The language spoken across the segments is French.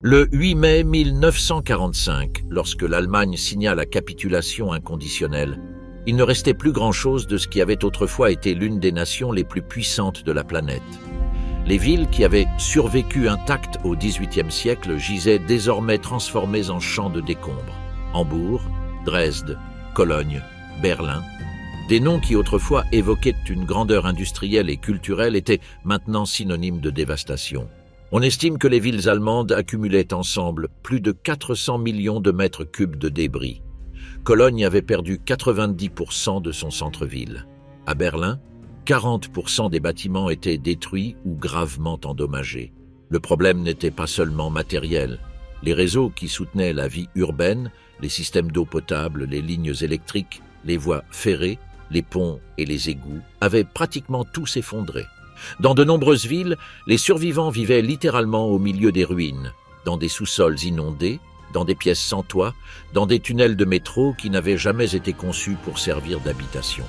Le 8 mai 1945, lorsque l'Allemagne signa la capitulation inconditionnelle, il ne restait plus grand-chose de ce qui avait autrefois été l'une des nations les plus puissantes de la planète. Les villes qui avaient survécu intactes au XVIIIe siècle gisaient désormais transformées en champs de décombres. Hambourg, Dresde, Cologne, Berlin. Des noms qui autrefois évoquaient une grandeur industrielle et culturelle étaient maintenant synonymes de dévastation. On estime que les villes allemandes accumulaient ensemble plus de 400 millions de mètres cubes de débris. Cologne avait perdu 90% de son centre-ville. À Berlin, 40% des bâtiments étaient détruits ou gravement endommagés. Le problème n'était pas seulement matériel. Les réseaux qui soutenaient la vie urbaine, les systèmes d'eau potable, les lignes électriques, les voies ferrées, les ponts et les égouts avaient pratiquement tous effondré. Dans de nombreuses villes, les survivants vivaient littéralement au milieu des ruines, dans des sous-sols inondés, dans des pièces sans toit, dans des tunnels de métro qui n'avaient jamais été conçus pour servir d'habitation.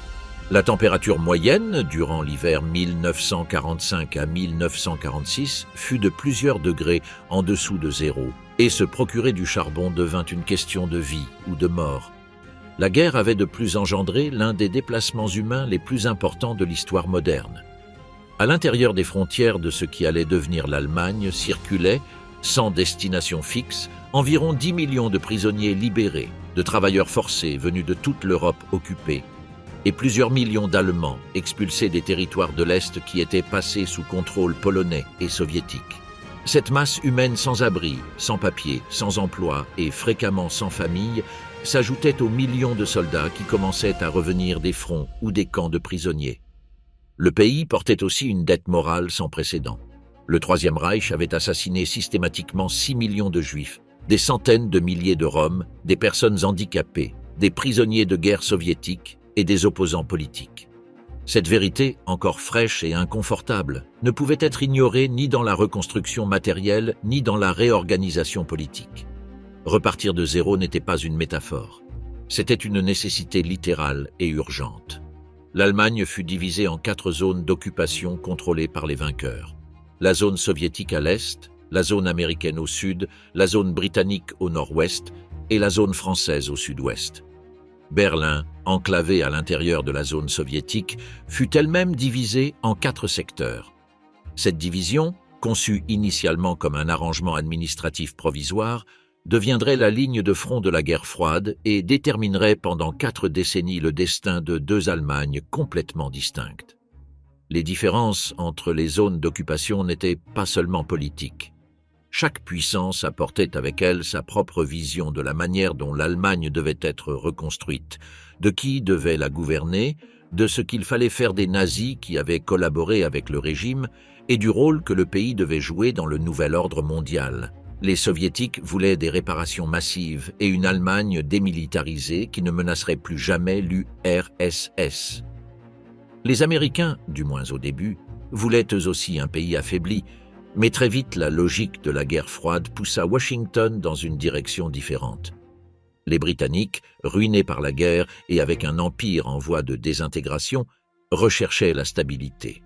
La température moyenne, durant l'hiver 1945 à 1946, fut de plusieurs degrés en dessous de zéro, et se procurer du charbon devint une question de vie ou de mort. La guerre avait de plus engendré l'un des déplacements humains les plus importants de l'histoire moderne. À l'intérieur des frontières de ce qui allait devenir l'Allemagne circulaient, sans destination fixe, environ 10 millions de prisonniers libérés, de travailleurs forcés venus de toute l'Europe occupée, et plusieurs millions d'Allemands expulsés des territoires de l'Est qui étaient passés sous contrôle polonais et soviétique. Cette masse humaine sans abri, sans papier, sans emploi et fréquemment sans famille s'ajoutait aux millions de soldats qui commençaient à revenir des fronts ou des camps de prisonniers. Le pays portait aussi une dette morale sans précédent. Le Troisième Reich avait assassiné systématiquement 6 millions de Juifs, des centaines de milliers de Roms, des personnes handicapées, des prisonniers de guerre soviétiques et des opposants politiques. Cette vérité, encore fraîche et inconfortable, ne pouvait être ignorée ni dans la reconstruction matérielle ni dans la réorganisation politique. Repartir de zéro n'était pas une métaphore. C'était une nécessité littérale et urgente. L'Allemagne fut divisée en 4 zones d'occupation contrôlées par les vainqueurs. La zone soviétique à l'est, la zone américaine au sud, la zone britannique au nord-ouest et la zone française au sud-ouest. Berlin, enclavée à l'intérieur de la zone soviétique, fut elle-même divisée en 4 secteurs. Cette division, conçue initialement comme un arrangement administratif provisoire, deviendrait la ligne de front de la guerre froide et déterminerait pendant 4 décennies le destin de 2 Allemagnes complètement distinctes. Les différences entre les zones d'occupation n'étaient pas seulement politiques. Chaque puissance apportait avec elle sa propre vision de la manière dont l'Allemagne devait être reconstruite, de qui devait la gouverner, de ce qu'il fallait faire des nazis qui avaient collaboré avec le régime et du rôle que le pays devait jouer dans le nouvel ordre mondial. Les soviétiques voulaient des réparations massives et une Allemagne démilitarisée qui ne menacerait plus jamais l'URSS. Les Américains, du moins au début, voulaient eux aussi un pays affaibli, mais très vite la logique de la guerre froide poussa Washington dans une direction différente. Les Britanniques, ruinés par la guerre et avec un empire en voie de désintégration, recherchaient la stabilité.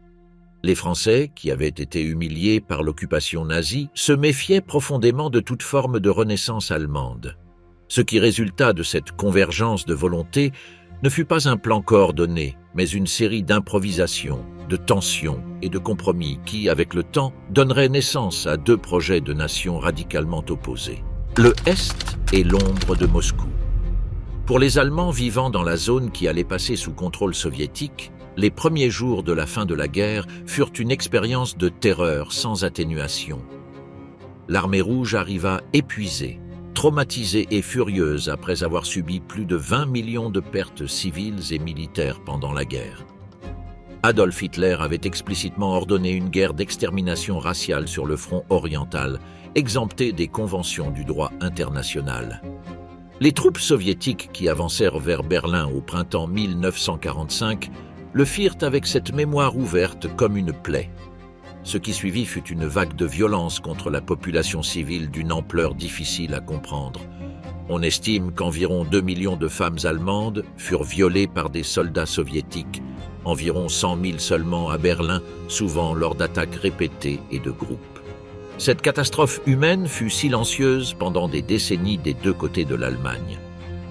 Les Français, qui avaient été humiliés par l'occupation nazie, se méfiaient profondément de toute forme de renaissance allemande. Ce qui résulta de cette convergence de volontés ne fut pas un plan coordonné, mais une série d'improvisations, de tensions et de compromis qui, avec le temps, donneraient naissance à 2 projets de nations radicalement opposés. Le Est et l'ombre de Moscou. Pour les Allemands vivant dans la zone qui allait passer sous contrôle soviétique, les premiers jours de la fin de la guerre furent une expérience de terreur sans atténuation. L'armée rouge arriva épuisée, traumatisée et furieuse après avoir subi plus de 20 millions de pertes civiles et militaires pendant la guerre. Adolf Hitler avait explicitement ordonné une guerre d'extermination raciale sur le front oriental, exemptée des conventions du droit international. Les troupes soviétiques qui avancèrent vers Berlin au printemps 1945 le firent avec cette mémoire ouverte comme une plaie. Ce qui suivit fut une vague de violence contre la population civile d'une ampleur difficile à comprendre. On estime qu'environ 2 millions de femmes allemandes furent violées par des soldats soviétiques, environ 100 000 seulement à Berlin, souvent lors d'attaques répétées et de groupes. Cette catastrophe humaine fut silencieuse pendant des décennies des deux côtés de l'Allemagne.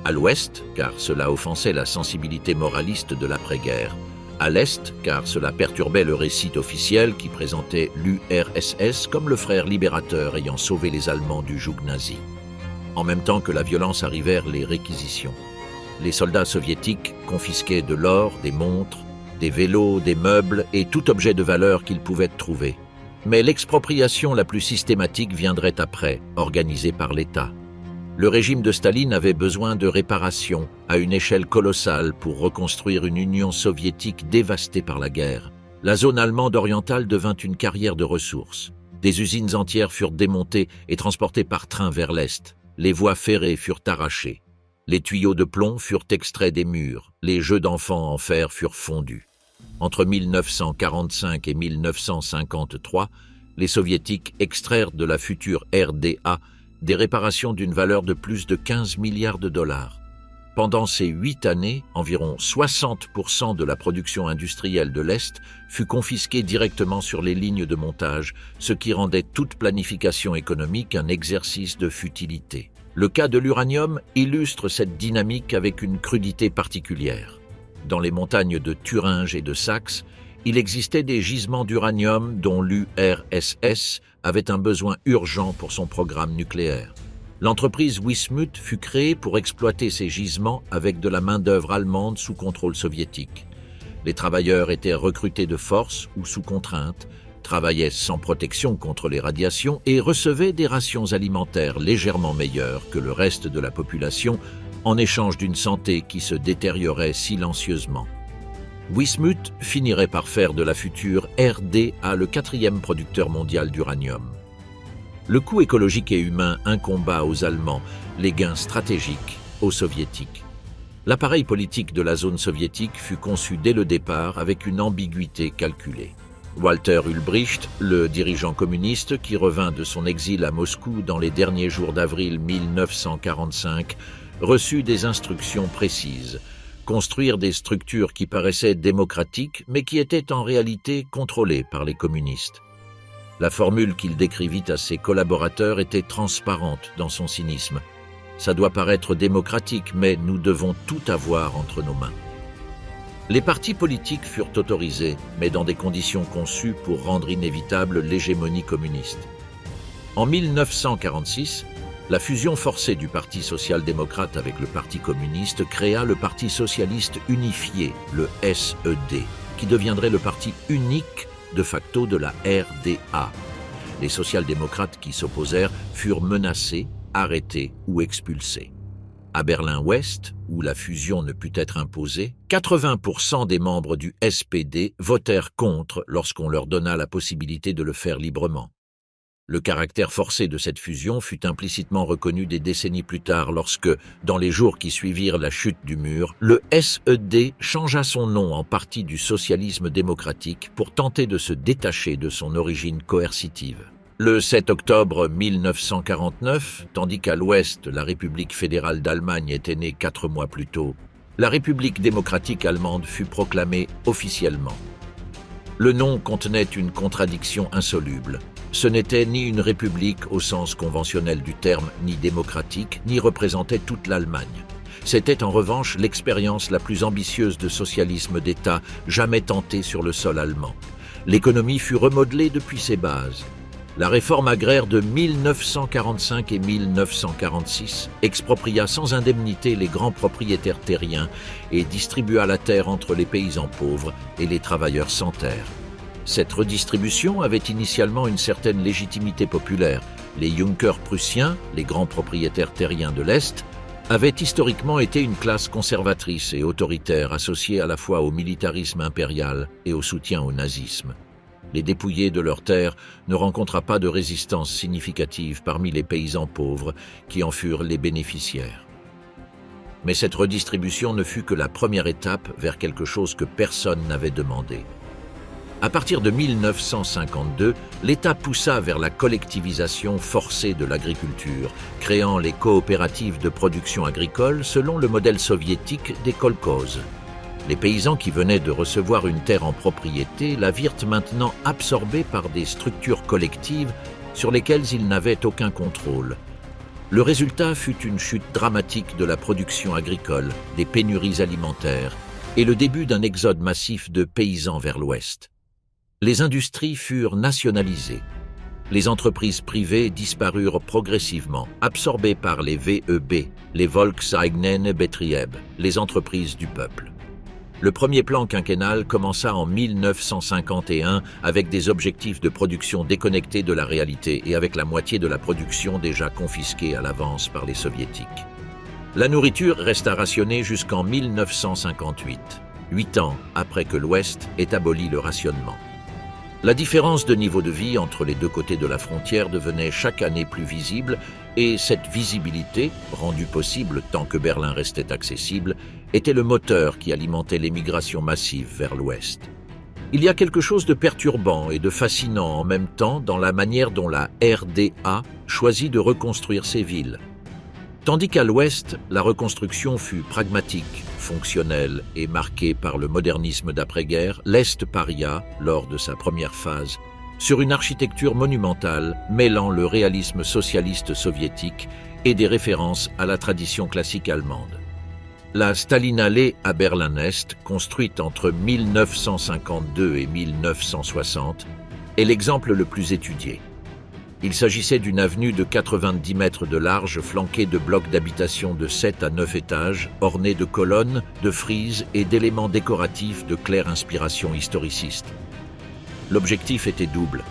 À l'ouest, car cela offensait la sensibilité moraliste de l'après-guerre. À l'est, car cela perturbait le récit officiel qui présentait l'URSS comme le frère libérateur ayant sauvé les Allemands du joug nazi. En même temps que la violence arrivèrent les réquisitions. Les soldats soviétiques confisquaient de l'or, des montres, des vélos, des meubles et tout objet de valeur qu'ils pouvaient trouver. Mais l'expropriation la plus systématique viendrait après, organisée par l'État. Le régime de Staline avait besoin de réparations à une échelle colossale pour reconstruire une Union soviétique dévastée par la guerre. La zone allemande orientale devint une carrière de ressources. Des usines entières furent démontées et transportées par train vers l'Est. Les voies ferrées furent arrachées. Les tuyaux de plomb furent extraits des murs. Les jeux d'enfants en fer furent fondus. Entre 1945 et 1953, les Soviétiques extrairent de la future RDA des réparations d'une valeur de plus de 15 milliards de dollars. Pendant ces 8 années, environ 60% de la production industrielle de l'Est fut confisquée directement sur les lignes de montage, ce qui rendait toute planification économique un exercice de futilité. Le cas de l'uranium illustre cette dynamique avec une crudité particulière. Dans les montagnes de Thuringe et de Saxe, il existait des gisements d'uranium dont l'URSS avait un besoin urgent pour son programme nucléaire. L'entreprise Wismut fut créée pour exploiter ces gisements avec de la main-d'œuvre allemande sous contrôle soviétique. Les travailleurs étaient recrutés de force ou sous contrainte, travaillaient sans protection contre les radiations et recevaient des rations alimentaires légèrement meilleures que le reste de la population en échange d'une santé qui se détériorait silencieusement. Wismut finirait par faire de la future RDA le 4e producteur mondial d'uranium. Le coût écologique et humain incomba aux Allemands, les gains stratégiques aux Soviétiques. L'appareil politique de la zone soviétique fut conçu dès le départ avec une ambiguïté calculée. Walter Ulbricht, le dirigeant communiste qui revint de son exil à Moscou dans les derniers jours d'avril 1945, reçut des instructions précises. Construire des structures qui paraissaient démocratiques mais qui étaient en réalité contrôlées par les communistes. La formule qu'il décrivit à ses collaborateurs était transparente dans son cynisme. Ça doit paraître démocratique, mais nous devons tout avoir entre nos mains. Les partis politiques furent autorisés, mais dans des conditions conçues pour rendre inévitable l'hégémonie communiste. En 1946, la fusion forcée du Parti social-démocrate avec le Parti communiste créa le Parti socialiste unifié, le SED, qui deviendrait le parti unique de facto de la RDA. Les social-démocrates qui s'opposèrent furent menacés, arrêtés ou expulsés. À Berlin-Ouest, où la fusion ne put être imposée, 80% des membres du SPD votèrent contre lorsqu'on leur donna la possibilité de le faire librement. Le caractère forcé de cette fusion fut implicitement reconnu des décennies plus tard lorsque, dans les jours qui suivirent la chute du mur, le SED changea son nom en Parti du socialisme démocratique pour tenter de se détacher de son origine coercitive. Le 7 octobre 1949, tandis qu'à l'ouest, la République fédérale d'Allemagne était née 4 mois plus tôt, la République démocratique allemande fut proclamée officiellement. Le nom contenait une contradiction insoluble. Ce n'était ni une république au sens conventionnel du terme, ni démocratique, ni représentait toute l'Allemagne. C'était en revanche l'expérience la plus ambitieuse de socialisme d'État jamais tentée sur le sol allemand. L'économie fut remodelée depuis ses bases. La réforme agraire de 1945 et 1946 expropria sans indemnité les grands propriétaires terriens et distribua la terre entre les paysans pauvres et les travailleurs sans terre. Cette redistribution avait initialement une certaine légitimité populaire. Les Junkers prussiens, les grands propriétaires terriens de l'Est, avaient historiquement été une classe conservatrice et autoritaire associée à la fois au militarisme impérial et au soutien au nazisme. Les dépouillés de leurs terres ne rencontrèrent pas de résistance significative parmi les paysans pauvres qui en furent les bénéficiaires. Mais cette redistribution ne fut que la première étape vers quelque chose que personne n'avait demandé. À partir de 1952, l'État poussa vers la collectivisation forcée de l'agriculture, créant les coopératives de production agricole selon le modèle soviétique des kolkhozes. Les paysans qui venaient de recevoir une terre en propriété la virent maintenant absorbée par des structures collectives sur lesquels ils n'avaient aucun contrôle. Le résultat fut une chute dramatique de la production agricole, des pénuries alimentaires et le début d'un exode massif de paysans vers l'ouest. Les industries furent nationalisées. Les entreprises privées disparurent progressivement, absorbées par les VEB, les Volkseigene Betriebe, les entreprises du peuple. Le premier plan quinquennal commença en 1951 avec des objectifs de production déconnectés de la réalité et avec la moitié de la production déjà confisquée à l'avance par les soviétiques. La nourriture resta rationnée jusqu'en 1958, 8 ans après que l'Ouest ait aboli le rationnement. La différence de niveau de vie entre les deux côtés de la frontière devenait chaque année plus visible et cette visibilité, rendue possible tant que Berlin restait accessible, était le moteur qui alimentait l'émigration massive vers l'Ouest. Il y a quelque chose de perturbant et de fascinant en même temps dans la manière dont la RDA choisit de reconstruire ses villes. Tandis qu'à l'Ouest, la reconstruction fut pragmatique, fonctionnelle et marquée par le modernisme d'après-guerre, l'Est paria, lors de sa première phase, sur une architecture monumentale mêlant le réalisme socialiste soviétique et des références à la tradition classique allemande. La Stalinallee à Berlin-Est, construite entre 1952 et 1960, est l'exemple le plus étudié. Il s'agissait d'une avenue de 90 mètres de large flanquée de blocs d'habitation de 7 à 9 étages, ornés de colonnes, de frises et d'éléments décoratifs de claire inspiration historiciste. L'objectif était double,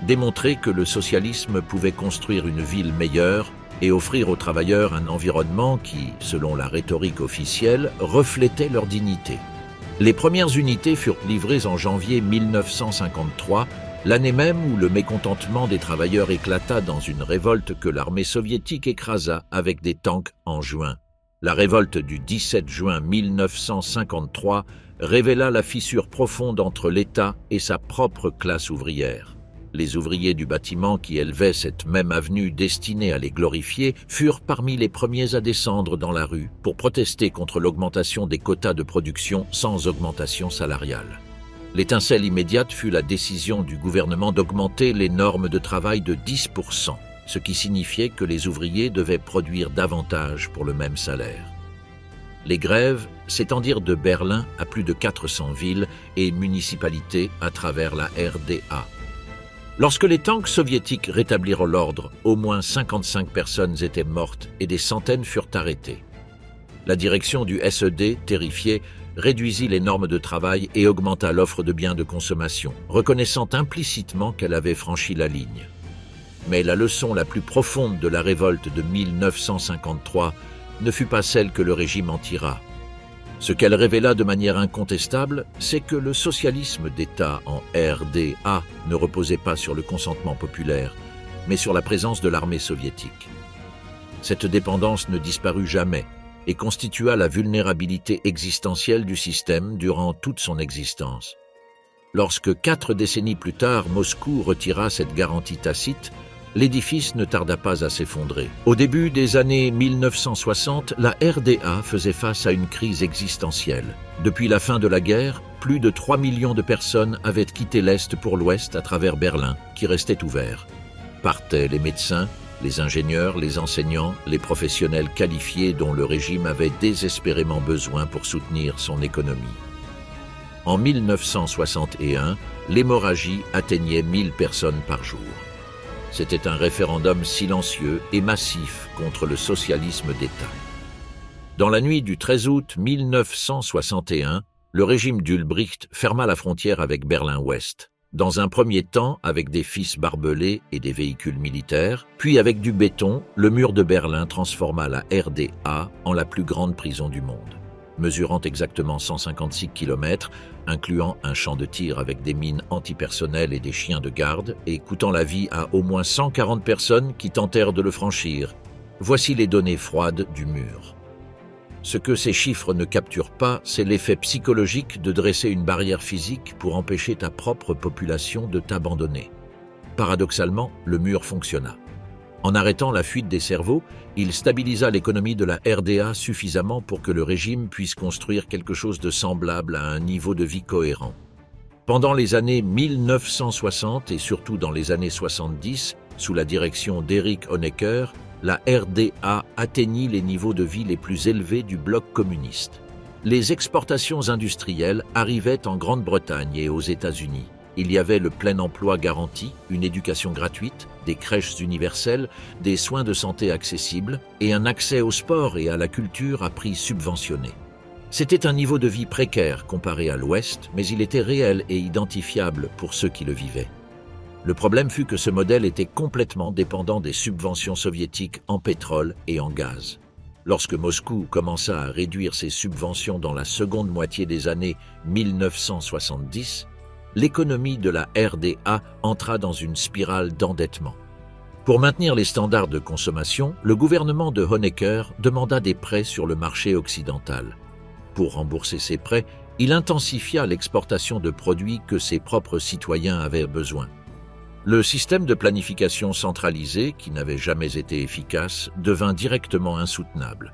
démontrer que le socialisme pouvait construire une ville meilleure et offrir aux travailleurs un environnement qui, selon la rhétorique officielle, reflétait leur dignité. Les premières unités furent livrées en janvier 1953, l'année même où le mécontentement des travailleurs éclata dans une révolte que l'armée soviétique écrasa avec des tanks en juin. La révolte du 17 juin 1953 révéla la fissure profonde entre l'État et sa propre classe ouvrière. Les ouvriers du bâtiment qui élevaient cette même avenue destinée à les glorifier furent parmi les premiers à descendre dans la rue pour protester contre l'augmentation des quotas de production sans augmentation salariale. L'étincelle immédiate fut la décision du gouvernement d'augmenter les normes de travail de 10%, ce qui signifiait que les ouvriers devaient produire davantage pour le même salaire. Les grèves s'étendirent de Berlin à plus de 400 villes et municipalités à travers la RDA. Lorsque les tanks soviétiques rétablirent l'ordre, au moins 55 personnes étaient mortes et des centaines furent arrêtées. La direction du SED, terrifiée, réduisit les normes de travail et augmenta l'offre de biens de consommation, reconnaissant implicitement qu'elle avait franchi la ligne. Mais la leçon la plus profonde de la révolte de 1953 ne fut pas celle que le régime en tira. Ce qu'elle révéla de manière incontestable, c'est que le socialisme d'État en RDA ne reposait pas sur le consentement populaire, mais sur la présence de l'armée soviétique. Cette dépendance ne disparut jamais et constitua la vulnérabilité existentielle du système durant toute son existence. Lorsque 4 décennies plus tard, Moscou retira cette garantie tacite, l'édifice ne tarda pas à s'effondrer. Au début des années 1960, la RDA faisait face à une crise existentielle. Depuis la fin de la guerre, plus de 3 millions de personnes avaient quitté l'Est pour l'Ouest à travers Berlin, qui restait ouvert. Partaient les médecins, les ingénieurs, les enseignants, les professionnels qualifiés dont le régime avait désespérément besoin pour soutenir son économie. En 1961, l'hémorragie atteignait 1000 personnes par jour. C'était un référendum silencieux et massif contre le socialisme d'État. Dans la nuit du 13 août 1961, le régime d'Ulbricht ferma la frontière avec Berlin-Ouest. Dans un premier temps avec des fils barbelés et des véhicules militaires, puis avec du béton, le mur de Berlin transforma la RDA en la plus grande prison du monde. Mesurant exactement 156 km, incluant un champ de tir avec des mines antipersonnelles et des chiens de garde, et coûtant la vie à au moins 140 personnes qui tentèrent de le franchir. Voici les données froides du mur. Ce que ces chiffres ne capturent pas, c'est l'effet psychologique de dresser une barrière physique pour empêcher ta propre population de t'abandonner. Paradoxalement, le mur fonctionna. En arrêtant la fuite des cerveaux, il stabilisa l'économie de la RDA suffisamment pour que le régime puisse construire quelque chose de semblable à un niveau de vie cohérent. Pendant les années 1960 et surtout dans les années 70, sous la direction d'Erich Honecker, la RDA atteignit les niveaux de vie les plus élevés du bloc communiste. Les exportations industrielles arrivaient en Grande-Bretagne et aux États-Unis. Il y avait le plein emploi garanti, une éducation gratuite, des crèches universelles, des soins de santé accessibles et un accès au sport et à la culture à prix subventionné. C'était un niveau de vie précaire comparé à l'Ouest, mais il était réel et identifiable pour ceux qui le vivaient. Le problème fut que ce modèle était complètement dépendant des subventions soviétiques en pétrole et en gaz. Lorsque Moscou commença à réduire ses subventions dans la seconde moitié des années 1970, l'économie de la RDA entra dans une spirale d'endettement. Pour maintenir les standards de consommation, le gouvernement de Honecker demanda des prêts sur le marché occidental. Pour rembourser ces prêts, il intensifia l'exportation de produits que ses propres citoyens avaient besoin. Le système de planification centralisé, qui n'avait jamais été efficace, devint directement insoutenable.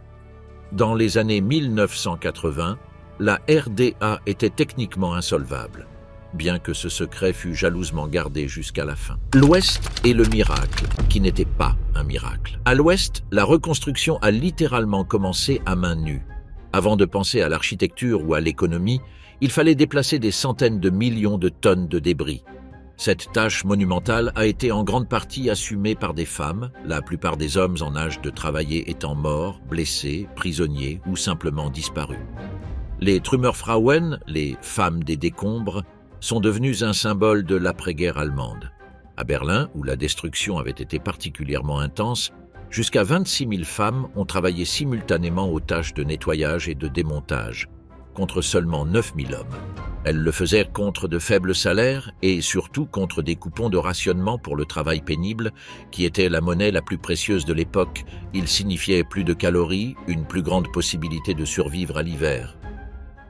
Dans les années 1980, la RDA était techniquement insolvable, bien que ce secret fût jalousement gardé jusqu'à la fin. L'Ouest est le miracle, qui n'était pas un miracle. À l'Ouest, la reconstruction a littéralement commencé à main nue. Avant de penser à l'architecture ou à l'économie, il fallait déplacer des centaines de millions de tonnes de débris. Cette tâche monumentale a été en grande partie assumée par des femmes, la plupart des hommes en âge de travailler étant morts, blessés, prisonniers ou simplement disparus. Les Trümmerfrauen, les femmes des décombres, sont devenues un symbole de l'après-guerre allemande. À Berlin, où la destruction avait été particulièrement intense, jusqu'à 26 000 femmes ont travaillé simultanément aux tâches de nettoyage et de démontage, contre seulement 9 000 hommes. Elles le faisaient contre de faibles salaires et surtout contre des coupons de rationnement pour le travail pénible, qui était la monnaie la plus précieuse de l'époque. Il signifiait plus de calories, une plus grande possibilité de survivre à l'hiver.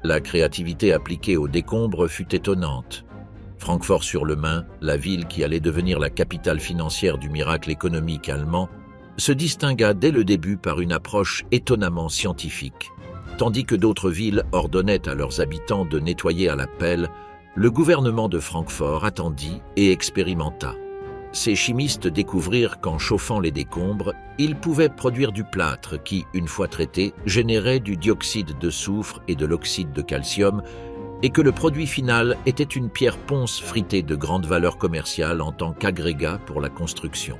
La créativité appliquée aux décombres fut étonnante. Francfort-sur-le-Main, la ville qui allait devenir la capitale financière du miracle économique allemand, se distingua dès le début par une approche étonnamment scientifique. Tandis que d'autres villes ordonnaient à leurs habitants de nettoyer à la pelle, le gouvernement de Francfort attendit et expérimenta. Ces chimistes découvrirent qu'en chauffant les décombres, ils pouvaient produire du plâtre qui, une fois traité, générait du dioxyde de soufre et de l'oxyde de calcium, et que le produit final était une pierre ponce fritée de grande valeur commerciale en tant qu'agrégat pour la construction.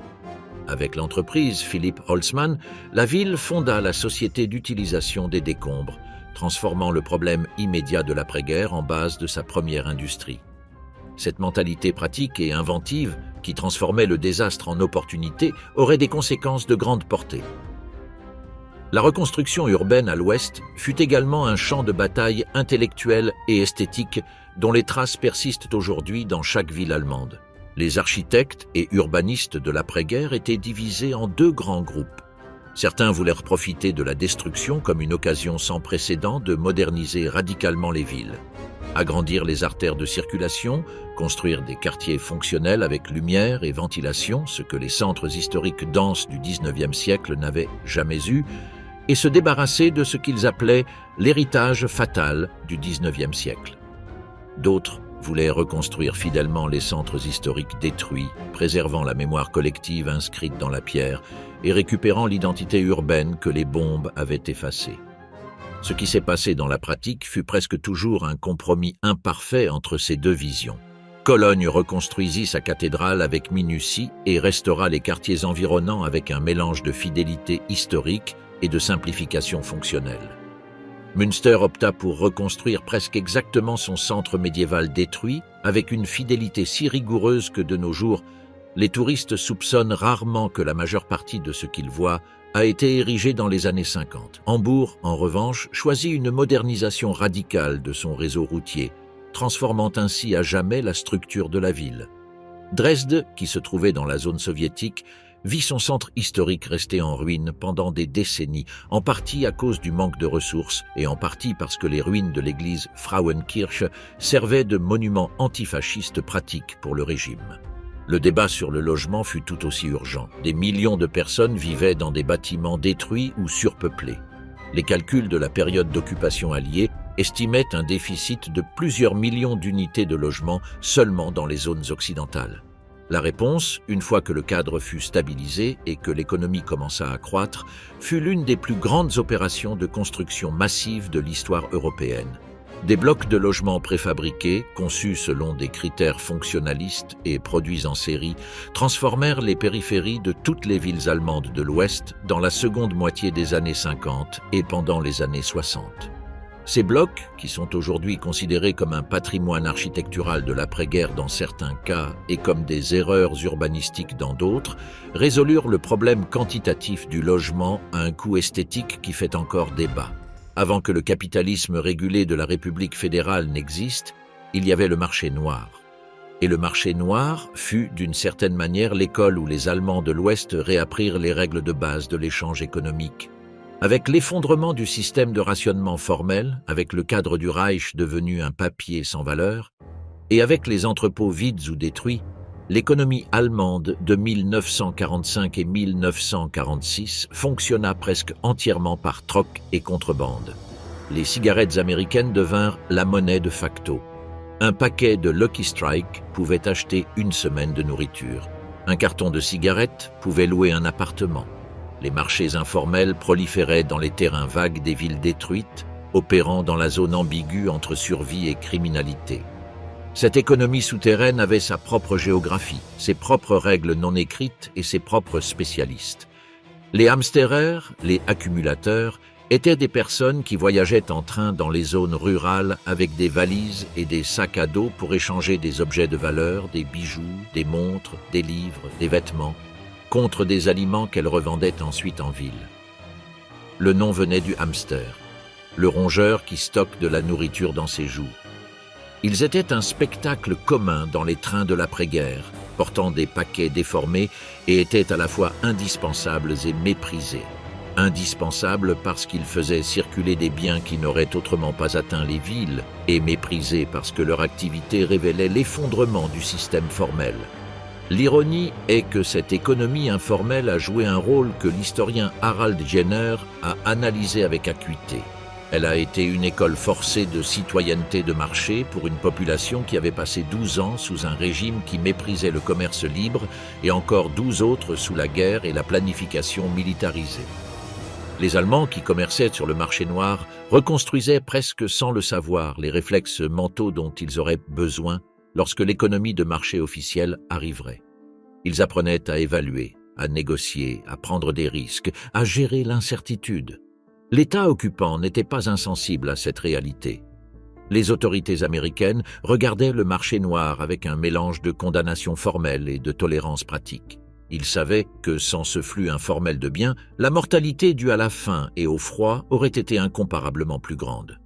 Avec l'entreprise Philipp Holzmann, la ville fonda la société d'utilisation des décombres, transformant le problème immédiat de l'après-guerre en base de sa première industrie. Cette mentalité pratique et inventive, qui transformait le désastre en opportunité, aurait des conséquences de grande portée. La reconstruction urbaine à l'Ouest fut également un champ de bataille intellectuel et esthétique dont les traces persistent aujourd'hui dans chaque ville allemande. Les architectes et urbanistes de l'après-guerre étaient divisés en deux grands groupes. Certains voulèrent profiter de la destruction comme une occasion sans précédent de moderniser radicalement les villes. Agrandir les artères de circulation, construire des quartiers fonctionnels avec lumière et ventilation, ce que les centres historiques denses du XIXe siècle n'avaient jamais eu, et se débarrasser de ce qu'ils appelaient l'héritage fatal du XIXe siècle. D'autres voulaient reconstruire fidèlement les centres historiques détruits, préservant la mémoire collective inscrite dans la pierre et récupérant l'identité urbaine que les bombes avaient effacée. Ce qui s'est passé dans la pratique fut presque toujours un compromis imparfait entre ces deux visions. Cologne reconstruisit sa cathédrale avec minutie et restaura les quartiers environnants avec un mélange de fidélité historique et de simplification fonctionnelle. Münster opta pour reconstruire presque exactement son centre médiéval détruit avec une fidélité si rigoureuse que de nos jours, les touristes soupçonnent rarement que la majeure partie de ce qu'ils voient a été érigé dans les années 50. Hambourg, en revanche, choisit une modernisation radicale de son réseau routier, transformant ainsi à jamais la structure de la ville. Dresde, qui se trouvait dans la zone soviétique, vit son centre historique rester en ruine pendant des décennies, en partie à cause du manque de ressources et en partie parce que les ruines de l'église Frauenkirche servaient de monument antifasciste pratique pour le régime. Le débat sur le logement fut tout aussi urgent. Des millions de personnes vivaient dans des bâtiments détruits ou surpeuplés. Les calculs de la période d'occupation alliée estimaient un déficit de plusieurs millions d'unités de logement seulement dans les zones occidentales. La réponse, une fois que le cadre fut stabilisé et que l'économie commença à croître, fut l'une des plus grandes opérations de construction massive de l'histoire européenne. Des blocs de logements préfabriqués, conçus selon des critères fonctionnalistes et produits en série, transformèrent les périphéries de toutes les villes allemandes de l'Ouest dans la seconde moitié des années 50 et pendant les années 60. Ces blocs, qui sont aujourd'hui considérés comme un patrimoine architectural de l'après-guerre dans certains cas et comme des erreurs urbanistiques dans d'autres, résolurent le problème quantitatif du logement à un coût esthétique qui fait encore débat. Avant que le capitalisme régulé de la République fédérale n'existe, il y avait le marché noir. Et le marché noir fut, d'une certaine manière, l'école où les Allemands de l'Ouest réapprirent les règles de base de l'échange économique. Avec l'effondrement du système de rationnement formel, avec le cadre du Reich devenu un papier sans valeur, et avec les entrepôts vides ou détruits, l'économie allemande de 1945 et 1946 fonctionna presque entièrement par troc et contrebande. Les cigarettes américaines devinrent la monnaie de facto. Un paquet de Lucky Strike pouvait acheter une semaine de nourriture. Un carton de cigarettes pouvait louer un appartement. Les marchés informels proliféraient dans les terrains vagues des villes détruites, opérant dans la zone ambiguë entre survie et criminalité. Cette économie souterraine avait sa propre géographie, ses propres règles non écrites et ses propres spécialistes. Les hamsterers, les accumulateurs, étaient des personnes qui voyageaient en train dans les zones rurales avec des valises et des sacs à dos pour échanger des objets de valeur, des bijoux, des montres, des livres, des vêtements, contre des aliments qu'elles revendaient ensuite en ville. Le nom venait du hamster, le rongeur qui stocke de la nourriture dans ses joues. Ils étaient un spectacle commun dans les trains de l'après-guerre, portant des paquets déformés et étaient à la fois indispensables et méprisés. Indispensables parce qu'ils faisaient circuler des biens qui n'auraient autrement pas atteint les villes, et méprisés parce que leur activité révélait l'effondrement du système formel. L'ironie est que cette économie informelle a joué un rôle que l'historien Harald Jenner a analysé avec acuité. Elle a été une école forcée de citoyenneté de marché pour une population qui avait passé 12 ans sous un régime qui méprisait le commerce libre et encore 12 autres sous la guerre et la planification militarisée. Les Allemands qui commerçaient sur le marché noir reconstruisaient presque sans le savoir les réflexes mentaux dont ils auraient besoin lorsque l'économie de marché officielle arriverait. Ils apprenaient à évaluer, à négocier, à prendre des risques, à gérer l'incertitude. L'État occupant n'était pas insensible à cette réalité. Les autorités américaines regardaient le marché noir avec un mélange de condamnation formelle et de tolérance pratique. Ils savaient que sans ce flux informel de biens, la mortalité due à la faim et au froid aurait été incomparablement plus grande.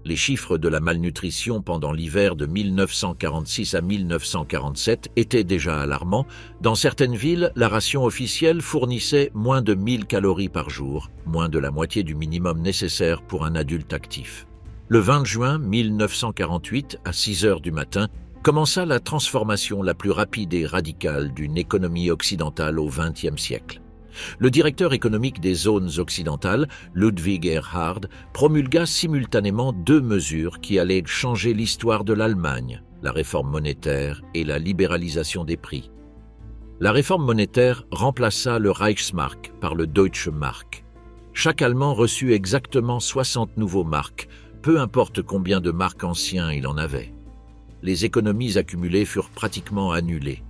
Les chiffres de la malnutrition pendant l'hiver de 1946 à 1947 étaient déjà alarmants. Dans certaines villes, la ration officielle fournissait moins de 1000 calories par jour, moins de la moitié du minimum nécessaire pour un adulte actif. Le 20 juin 1948, à 6 heures du matin, commença la transformation la plus rapide et radicale d'une économie occidentale au XXe siècle. Le directeur économique des zones occidentales, Ludwig Erhard, promulgua simultanément 2 mesures qui allaient changer l'histoire de l'Allemagne, la réforme monétaire et la libéralisation des prix. La réforme monétaire remplaça le Reichsmark par le Deutsche Mark. Chaque Allemand reçut exactement 60 nouveaux marks, peu importe combien de marks anciens il en avait. Les économies accumulées furent pratiquement annulées.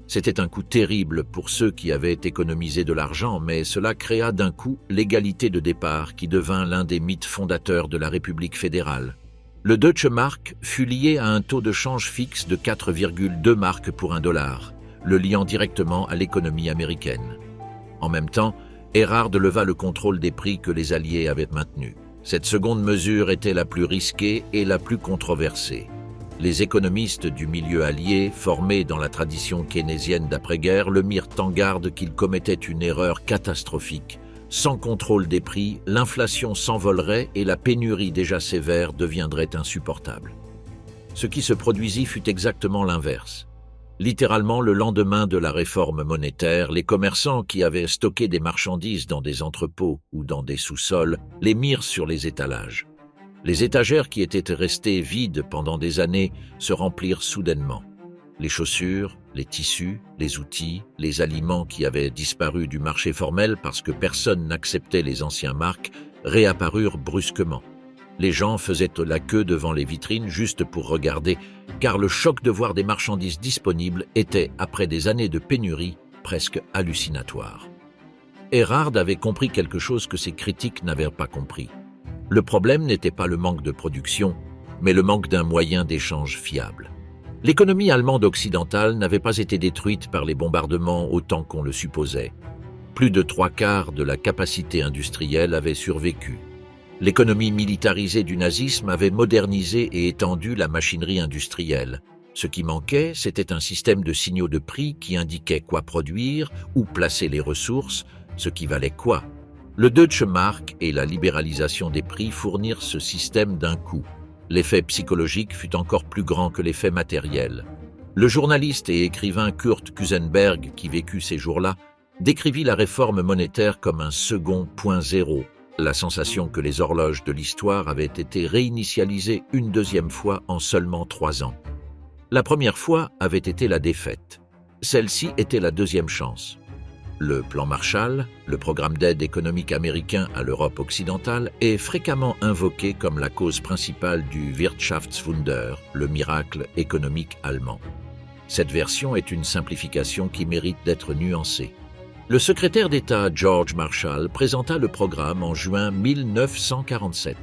C'était un coup terrible pour ceux qui avaient économisé de l'argent, mais cela créa d'un coup l'égalité de départ qui devint l'un des mythes fondateurs de la République fédérale. Le Deutsche Mark fut lié à un taux de change fixe de 4,2 marks pour $1, le liant directement à l'économie américaine. En même temps, Erhard leva le contrôle des prix que les Alliés avaient maintenu. Cette seconde mesure était la plus risquée et la plus controversée. Les économistes du milieu allié, formés dans la tradition keynésienne d'après-guerre, le mirent en garde qu'il commettait une erreur catastrophique. Sans contrôle des prix, l'inflation s'envolerait et la pénurie déjà sévère deviendrait insupportable. Ce qui se produisit fut exactement l'inverse. Littéralement, le lendemain de la réforme monétaire, les commerçants qui avaient stocké des marchandises dans des entrepôts ou dans des sous-sols les mirent sur les étalages. Les étagères qui étaient restées vides pendant des années se remplirent soudainement. Les chaussures, les tissus, les outils, les aliments qui avaient disparu du marché formel parce que personne n'acceptait les anciennes marques réapparurent brusquement. Les gens faisaient la queue devant les vitrines juste pour regarder, car le choc de voir des marchandises disponibles était, après des années de pénurie, presque hallucinatoire. Erhard avait compris quelque chose que ses critiques n'avaient pas compris. Le problème n'était pas le manque de production, mais le manque d'un moyen d'échange fiable. L'économie allemande occidentale n'avait pas été détruite par les bombardements autant qu'on le supposait. Plus de 3/4 de la capacité industrielle avait survécu. L'économie militarisée du nazisme avait modernisé et étendu la machinerie industrielle. Ce qui manquait, c'était un système de signaux de prix qui indiquait quoi produire, où placer les ressources, ce qui valait quoi. Le Deutsche Mark et la libéralisation des prix fournirent ce système d'un coup. L'effet psychologique fut encore plus grand que l'effet matériel. Le journaliste et écrivain Kurt Kusenberg, qui vécut ces jours-là, décrivit la réforme monétaire comme un second point zéro, la sensation que les horloges de l'histoire avaient été réinitialisées une deuxième fois en seulement 3 ans. La première fois avait été la défaite. Celle-ci était la deuxième chance. Le plan Marshall, le programme d'aide économique américain à l'Europe occidentale, est fréquemment invoqué comme la cause principale du Wirtschaftswunder, le miracle économique allemand. Cette version est une simplification qui mérite d'être nuancée. Le secrétaire d'État George Marshall présenta le programme en juin 1947.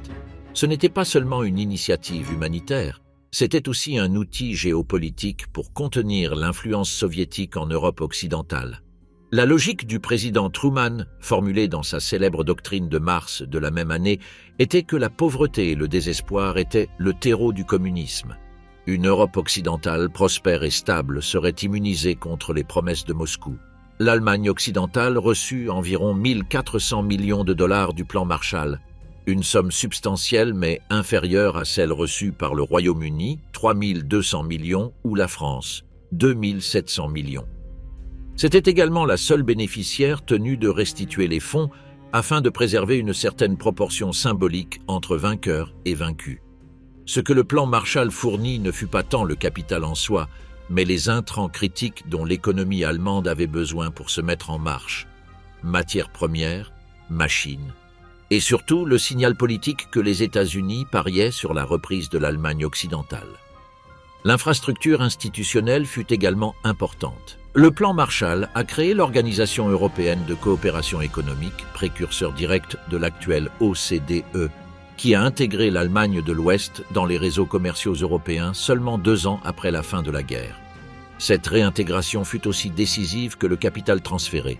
Ce n'était pas seulement une initiative humanitaire, c'était aussi un outil géopolitique pour contenir l'influence soviétique en Europe occidentale. La logique du président Truman, formulée dans sa célèbre doctrine de mars de la même année, était que la pauvreté et le désespoir étaient le terreau du communisme. Une Europe occidentale prospère et stable serait immunisée contre les promesses de Moscou. L'Allemagne occidentale reçut environ 1 400 millions de dollars du plan Marshall, une somme substantielle mais inférieure à celle reçue par le Royaume-Uni, 3 200 millions, ou la France, 2 700 millions. C'était également la seule bénéficiaire tenue de restituer les fonds afin de préserver une certaine proportion symbolique entre vainqueurs et vaincus. Ce que le plan Marshall fournit ne fut pas tant le capital en soi, mais les intrants critiques dont l'économie allemande avait besoin pour se mettre en marche. Matières premières, machines, et surtout le signal politique que les États-Unis pariaient sur la reprise de l'Allemagne occidentale. L'infrastructure institutionnelle fut également importante. Le plan Marshall a créé l'Organisation européenne de coopération économique, précurseur direct de l'actuelle OCDE, qui a intégré l'Allemagne de l'Ouest dans les réseaux commerciaux européens seulement 2 ans après la fin de la guerre. Cette réintégration fut aussi décisive que le capital transféré.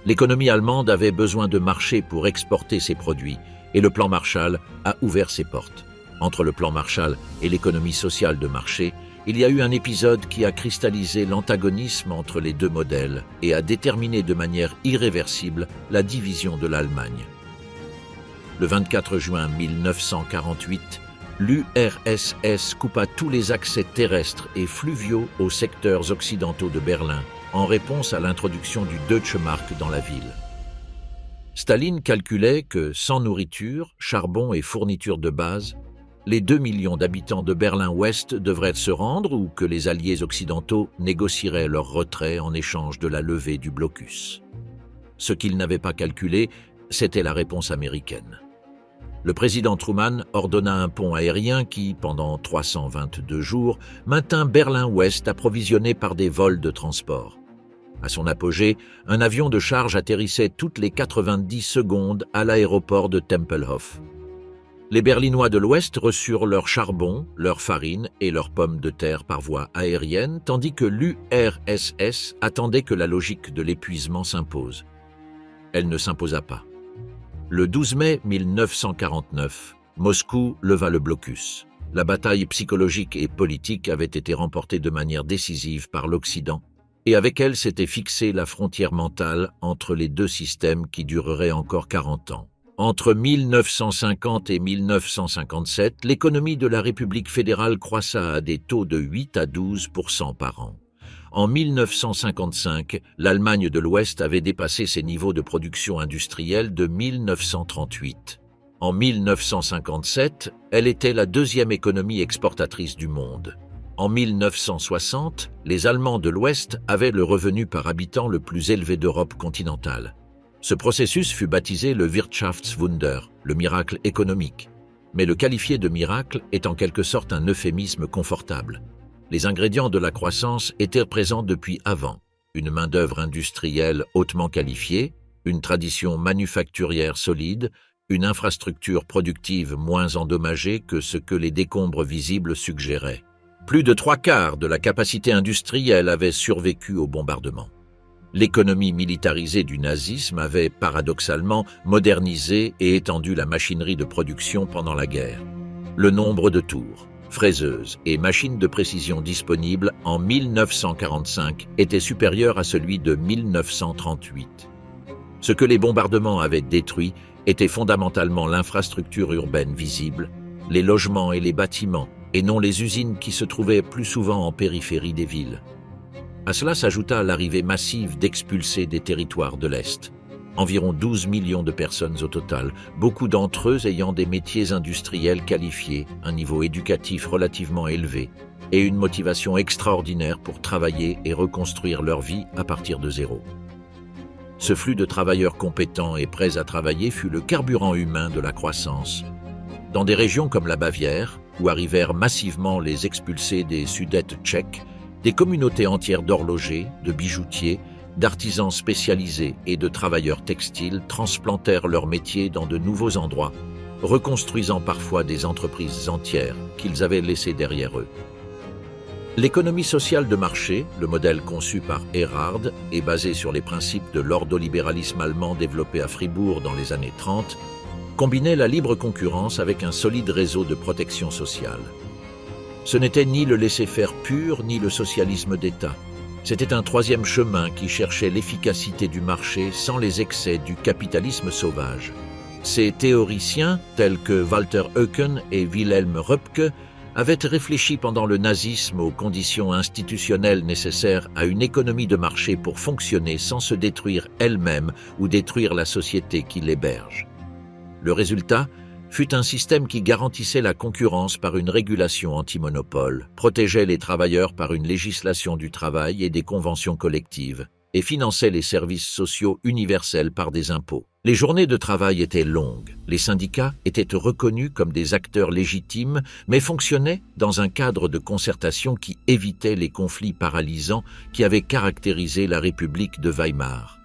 L'économie allemande avait besoin de marchés pour exporter ses produits, et le plan Marshall a ouvert ses portes. Entre le plan Marshall et l'économie sociale de marché, il y a eu un épisode qui a cristallisé l'antagonisme entre les deux modèles et a déterminé de manière irréversible la division de l'Allemagne. Le 24 juin 1948, l'URSS coupa tous les accès terrestres et fluviaux aux secteurs occidentaux de Berlin en réponse à l'introduction du Deutsche Mark dans la ville. Staline calculait que, sans nourriture, charbon et fournitures de base, les 2 millions d'habitants de Berlin-Ouest devraient se rendre ou que les alliés occidentaux négocieraient leur retrait en échange de la levée du blocus. Ce qu'il n'avait pas calculé, c'était la réponse américaine. Le président Truman ordonna un pont aérien qui, pendant 322 jours, maintint Berlin-Ouest approvisionné par des vols de transport. À son apogée, un avion de charge atterrissait toutes les 90 secondes à l'aéroport de Tempelhof. Les Berlinois de l'Ouest reçurent leur charbon, leur farine et leurs pommes de terre par voie aérienne, tandis que l'URSS attendait que la logique de l'épuisement s'impose. Elle ne s'imposa pas. Le 12 mai 1949, Moscou leva le blocus. La bataille psychologique et politique avait été remportée de manière décisive par l'Occident, et avec elle s'était fixée la frontière mentale entre les deux systèmes qui durerait encore 40 ans. Entre 1950 et 1957, l'économie de la République fédérale croissa à des taux de 8 à 12% par an. En 1955, l'Allemagne de l'Ouest avait dépassé ses niveaux de production industrielle de 1938. En 1957, elle était la deuxième économie exportatrice du monde. En 1960, les Allemands de l'Ouest avaient le revenu par habitant le plus élevé d'Europe continentale. Ce processus fut baptisé le Wirtschaftswunder, le miracle économique. Mais le qualifier de miracle est en quelque sorte un euphémisme confortable. Les ingrédients de la croissance étaient présents depuis avant. Une main-d'œuvre industrielle hautement qualifiée, une tradition manufacturière solide, une infrastructure productive moins endommagée que ce que les décombres visibles suggéraient. Plus de 3/4 de la capacité industrielle avait survécu au bombardement. L'économie militarisée du nazisme avait paradoxalement modernisé et étendu la machinerie de production pendant la guerre. Le nombre de tours, fraiseuses et machines de précision disponibles en 1945 était supérieur à celui de 1938. Ce que les bombardements avaient détruit était fondamentalement l'infrastructure urbaine visible, les logements et les bâtiments, et non les usines qui se trouvaient plus souvent en périphérie des villes. À cela s'ajouta l'arrivée massive d'expulsés des territoires de l'Est. Environ 12 millions de personnes au total, beaucoup d'entre eux ayant des métiers industriels qualifiés, un niveau éducatif relativement élevé et une motivation extraordinaire pour travailler et reconstruire leur vie à partir de zéro. Ce flux de travailleurs compétents et prêts à travailler fut le carburant humain de la croissance. Dans des régions comme la Bavière, où arrivèrent massivement les expulsés des Sudètes tchèques, des communautés entières d'horlogers, de bijoutiers, d'artisans spécialisés et de travailleurs textiles transplantèrent leurs métiers dans de nouveaux endroits, reconstruisant parfois des entreprises entières qu'ils avaient laissées derrière eux. L'économie sociale de marché, le modèle conçu par Erhard, est basé sur les principes de l'ordolibéralisme allemand développé à Fribourg dans les années 30, combinait la libre concurrence avec un solide réseau de protection sociale. Ce n'était ni le laisser-faire pur, ni le socialisme d'État. C'était un troisième chemin qui cherchait l'efficacité du marché sans les excès du capitalisme sauvage. Ces théoriciens, tels que Walter Eucken et Wilhelm Röpke, avaient réfléchi pendant le nazisme aux conditions institutionnelles nécessaires à une économie de marché pour fonctionner sans se détruire elle-même ou détruire la société qui l'héberge. Le résultat fut un système qui garantissait la concurrence par une régulation anti-monopole, protégeait les travailleurs par une législation du travail et des conventions collectives, et finançait les services sociaux universels par des impôts. Les journées de travail étaient longues, les syndicats étaient reconnus comme des acteurs légitimes, mais fonctionnaient dans un cadre de concertation qui évitait les conflits paralysants qui avaient caractérisé la République de Weimar.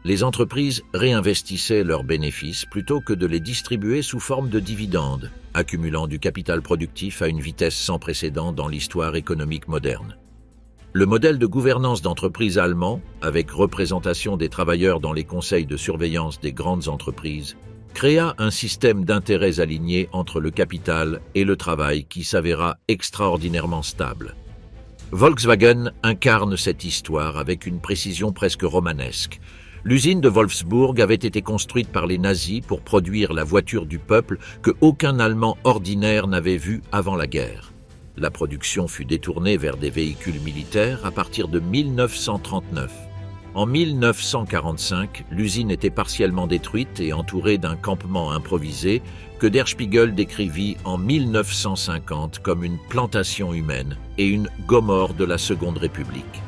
Les entreprises réinvestissaient leurs bénéfices plutôt que de les distribuer sous forme de dividendes, accumulant du capital productif à une vitesse sans précédent dans l'histoire économique moderne. Le modèle de gouvernance d'entreprise allemand, avec représentation des travailleurs dans les conseils de surveillance des grandes entreprises, créa un système d'intérêts alignés entre le capital et le travail qui s'avéra extraordinairement stable. Volkswagen incarne cette histoire avec une précision presque romanesque. L'usine de Wolfsburg avait été construite par les nazis pour produire la voiture du peuple que aucun Allemand ordinaire n'avait vue avant la guerre. La production fut détournée vers des véhicules militaires à partir de 1939. En 1945, l'usine était partiellement détruite et entourée d'un campement improvisé que Der Spiegel décrivit en 1950 comme une plantation humaine et une Gomorrhe de la Seconde République.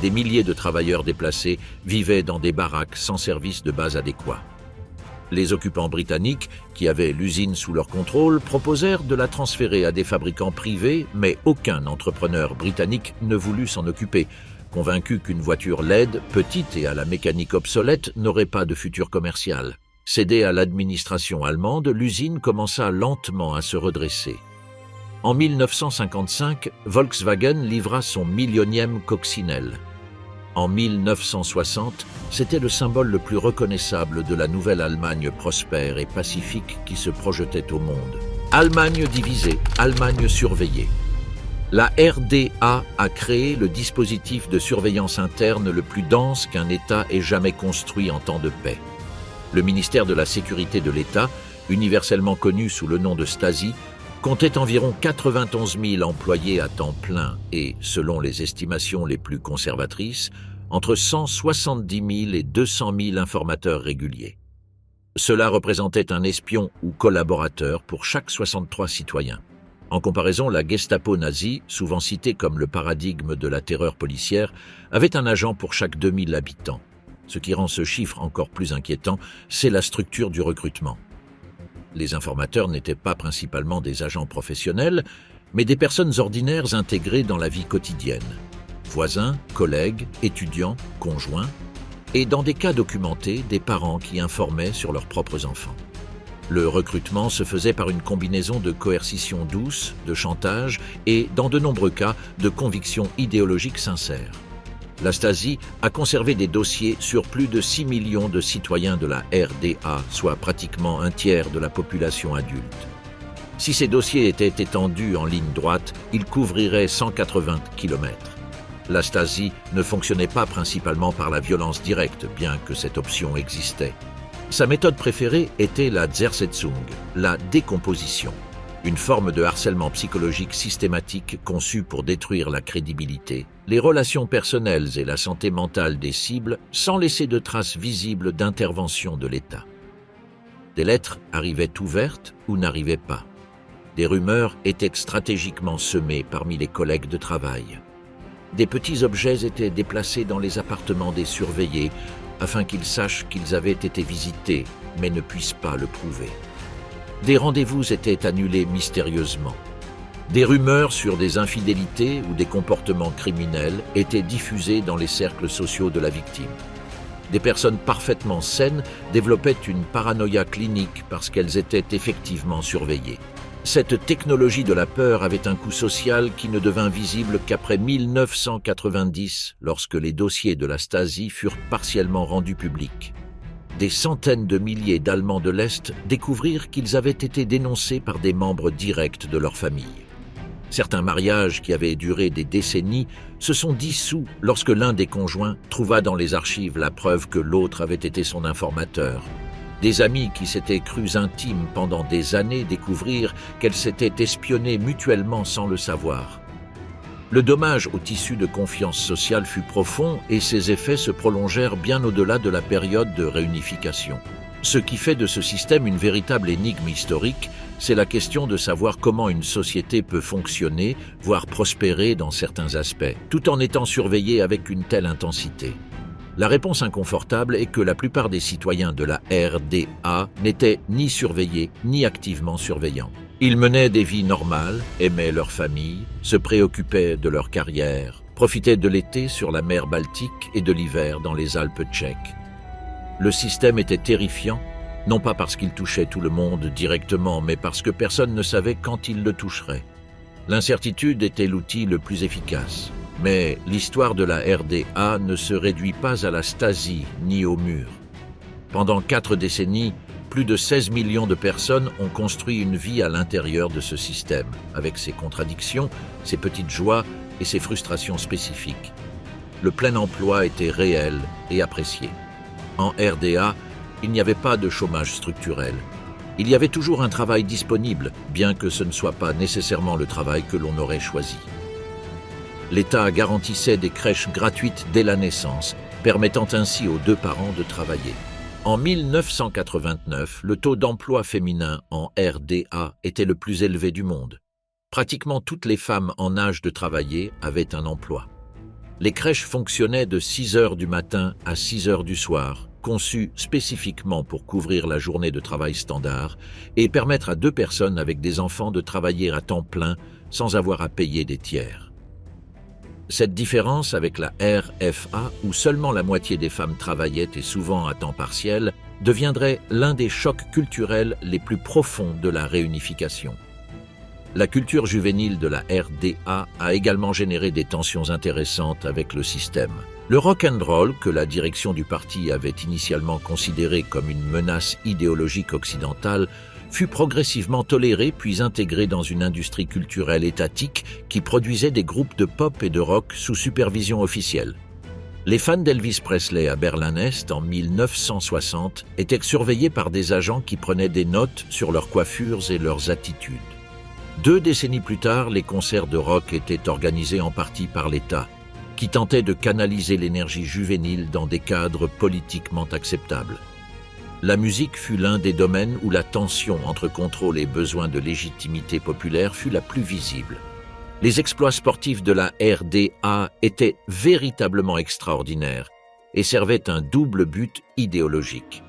Des milliers de travailleurs déplacés vivaient dans des baraques sans service de base adéquat. Les occupants britanniques, qui avaient l'usine sous leur contrôle, proposèrent de la transférer à des fabricants privés, mais aucun entrepreneur britannique ne voulut s'en occuper, convaincu qu'une voiture laide, petite et à la mécanique obsolète n'aurait pas de futur commercial. Cédée à l'administration allemande, l'usine commença lentement à se redresser. En 1955, Volkswagen livra son millionième coccinelle. En 1960, c'était le symbole le plus reconnaissable de la nouvelle Allemagne prospère et pacifique qui se projetait au monde. Allemagne divisée, Allemagne surveillée. La RDA a créé le dispositif de surveillance interne le plus dense qu'un État ait jamais construit en temps de paix. Le ministère de la Sécurité de l'État, universellement connu sous le nom de Stasi, comptait environ 91 000 employés à temps plein et, selon les estimations les plus conservatrices, entre 170 000 et 200 000 informateurs réguliers. Cela représentait un espion ou collaborateur pour chaque 63 citoyens. En comparaison, la Gestapo nazie, souvent citée comme le paradigme de la terreur policière, avait un agent pour chaque 2000 habitants. Ce qui rend ce chiffre encore plus inquiétant, c'est la structure du recrutement. Les informateurs n'étaient pas principalement des agents professionnels, mais des personnes ordinaires intégrées dans la vie quotidienne. Voisins, collègues, étudiants, conjoints, et dans des cas documentés, des parents qui informaient sur leurs propres enfants. Le recrutement se faisait par une combinaison de coercition douce, de chantage et, dans de nombreux cas, de convictions idéologiques sincères. La Stasi a conservé des dossiers sur plus de 6 millions de citoyens de la RDA, soit pratiquement un tiers de la population adulte. Si ces dossiers étaient étendus en ligne droite, ils couvriraient 180 km. La Stasi ne fonctionnait pas principalement par la violence directe, bien que cette option existait. Sa méthode préférée était la Zersetzung, la décomposition, une forme de harcèlement psychologique systématique conçue pour détruire la crédibilité, les relations personnelles et la santé mentale des cibles sans laisser de traces visibles d'intervention de l'État. Des lettres arrivaient ouvertes ou n'arrivaient pas. Des rumeurs étaient stratégiquement semées parmi les collègues de travail. Des petits objets étaient déplacés dans les appartements des surveillés afin qu'ils sachent qu'ils avaient été visités, mais ne puissent pas le prouver. Des rendez-vous étaient annulés mystérieusement. Des rumeurs sur des infidélités ou des comportements criminels étaient diffusées dans les cercles sociaux de la victime. Des personnes parfaitement saines développaient une paranoïa clinique parce qu'elles étaient effectivement surveillées. Cette technologie de la peur avait un coût social qui ne devint visible qu'après 1990, lorsque les dossiers de la Stasi furent partiellement rendus publics. Des centaines de milliers d'Allemands de l'Est découvrirent qu'ils avaient été dénoncés par des membres directs de leur famille. Certains mariages qui avaient duré des décennies se sont dissous lorsque l'un des conjoints trouva dans les archives la preuve que l'autre avait été son informateur. Des amis qui s'étaient crus intimes pendant des années découvrirent qu'elles s'étaient espionnées mutuellement sans le savoir. Le dommage au tissu de confiance sociale fut profond et ses effets se prolongèrent bien au-delà de la période de réunification. Ce qui fait de ce système une véritable énigme historique, c'est la question de savoir comment une société peut fonctionner, voire prospérer dans certains aspects, tout en étant surveillée avec une telle intensité. La réponse inconfortable est que la plupart des citoyens de la RDA n'étaient ni surveillés ni activement surveillants. Ils menaient des vies normales, aimaient leur famille, se préoccupaient de leur carrière, profitaient de l'été sur la mer Baltique et de l'hiver dans les Alpes tchèques. Le système était terrifiant, non pas parce qu'il touchait tout le monde directement, mais parce que personne ne savait quand il le toucherait. L'incertitude était l'outil le plus efficace. Mais l'histoire de la RDA ne se réduit pas à la Stasi ni au mur. Pendant 4 décennies, plus de 16 millions de personnes ont construit une vie à l'intérieur de ce système, avec ses contradictions, ses petites joies et ses frustrations spécifiques. Le plein emploi était réel et apprécié. En RDA, il n'y avait pas de chômage structurel. Il y avait toujours un travail disponible, bien que ce ne soit pas nécessairement le travail que l'on aurait choisi. L'État garantissait des crèches gratuites dès la naissance, permettant ainsi aux 2 parents de travailler. En 1989, le taux d'emploi féminin en RDA était le plus élevé du monde. Pratiquement toutes les femmes en âge de travailler avaient un emploi. Les crèches fonctionnaient de 6 heures du matin à 6 heures du soir, conçues spécifiquement pour couvrir la journée de travail standard et permettre à 2 personnes avec des enfants de travailler à temps plein sans avoir à payer des tiers. Cette différence avec la RFA, où seulement la moitié des femmes travaillaient et souvent à temps partiel, deviendrait l'un des chocs culturels les plus profonds de la réunification. La culture juvénile de la RDA a également généré des tensions intéressantes avec le système. Le rock'n'roll, que la direction du parti avait initialement considéré comme une menace idéologique occidentale, fut progressivement toléré puis intégré dans une industrie culturelle étatique qui produisait des groupes de pop et de rock sous supervision officielle. Les fans d'Elvis Presley à Berlin-Est en 1960 étaient surveillés par des agents qui prenaient des notes sur leurs coiffures et leurs attitudes. 2 décennies plus tard, les concerts de rock étaient organisés en partie par l'État, qui tentait de canaliser l'énergie juvénile dans des cadres politiquement acceptables. La musique fut l'un des domaines où la tension entre contrôle et besoin de légitimité populaire fut la plus visible. Les exploits sportifs de la RDA étaient véritablement extraordinaires et servaient un double but idéologique.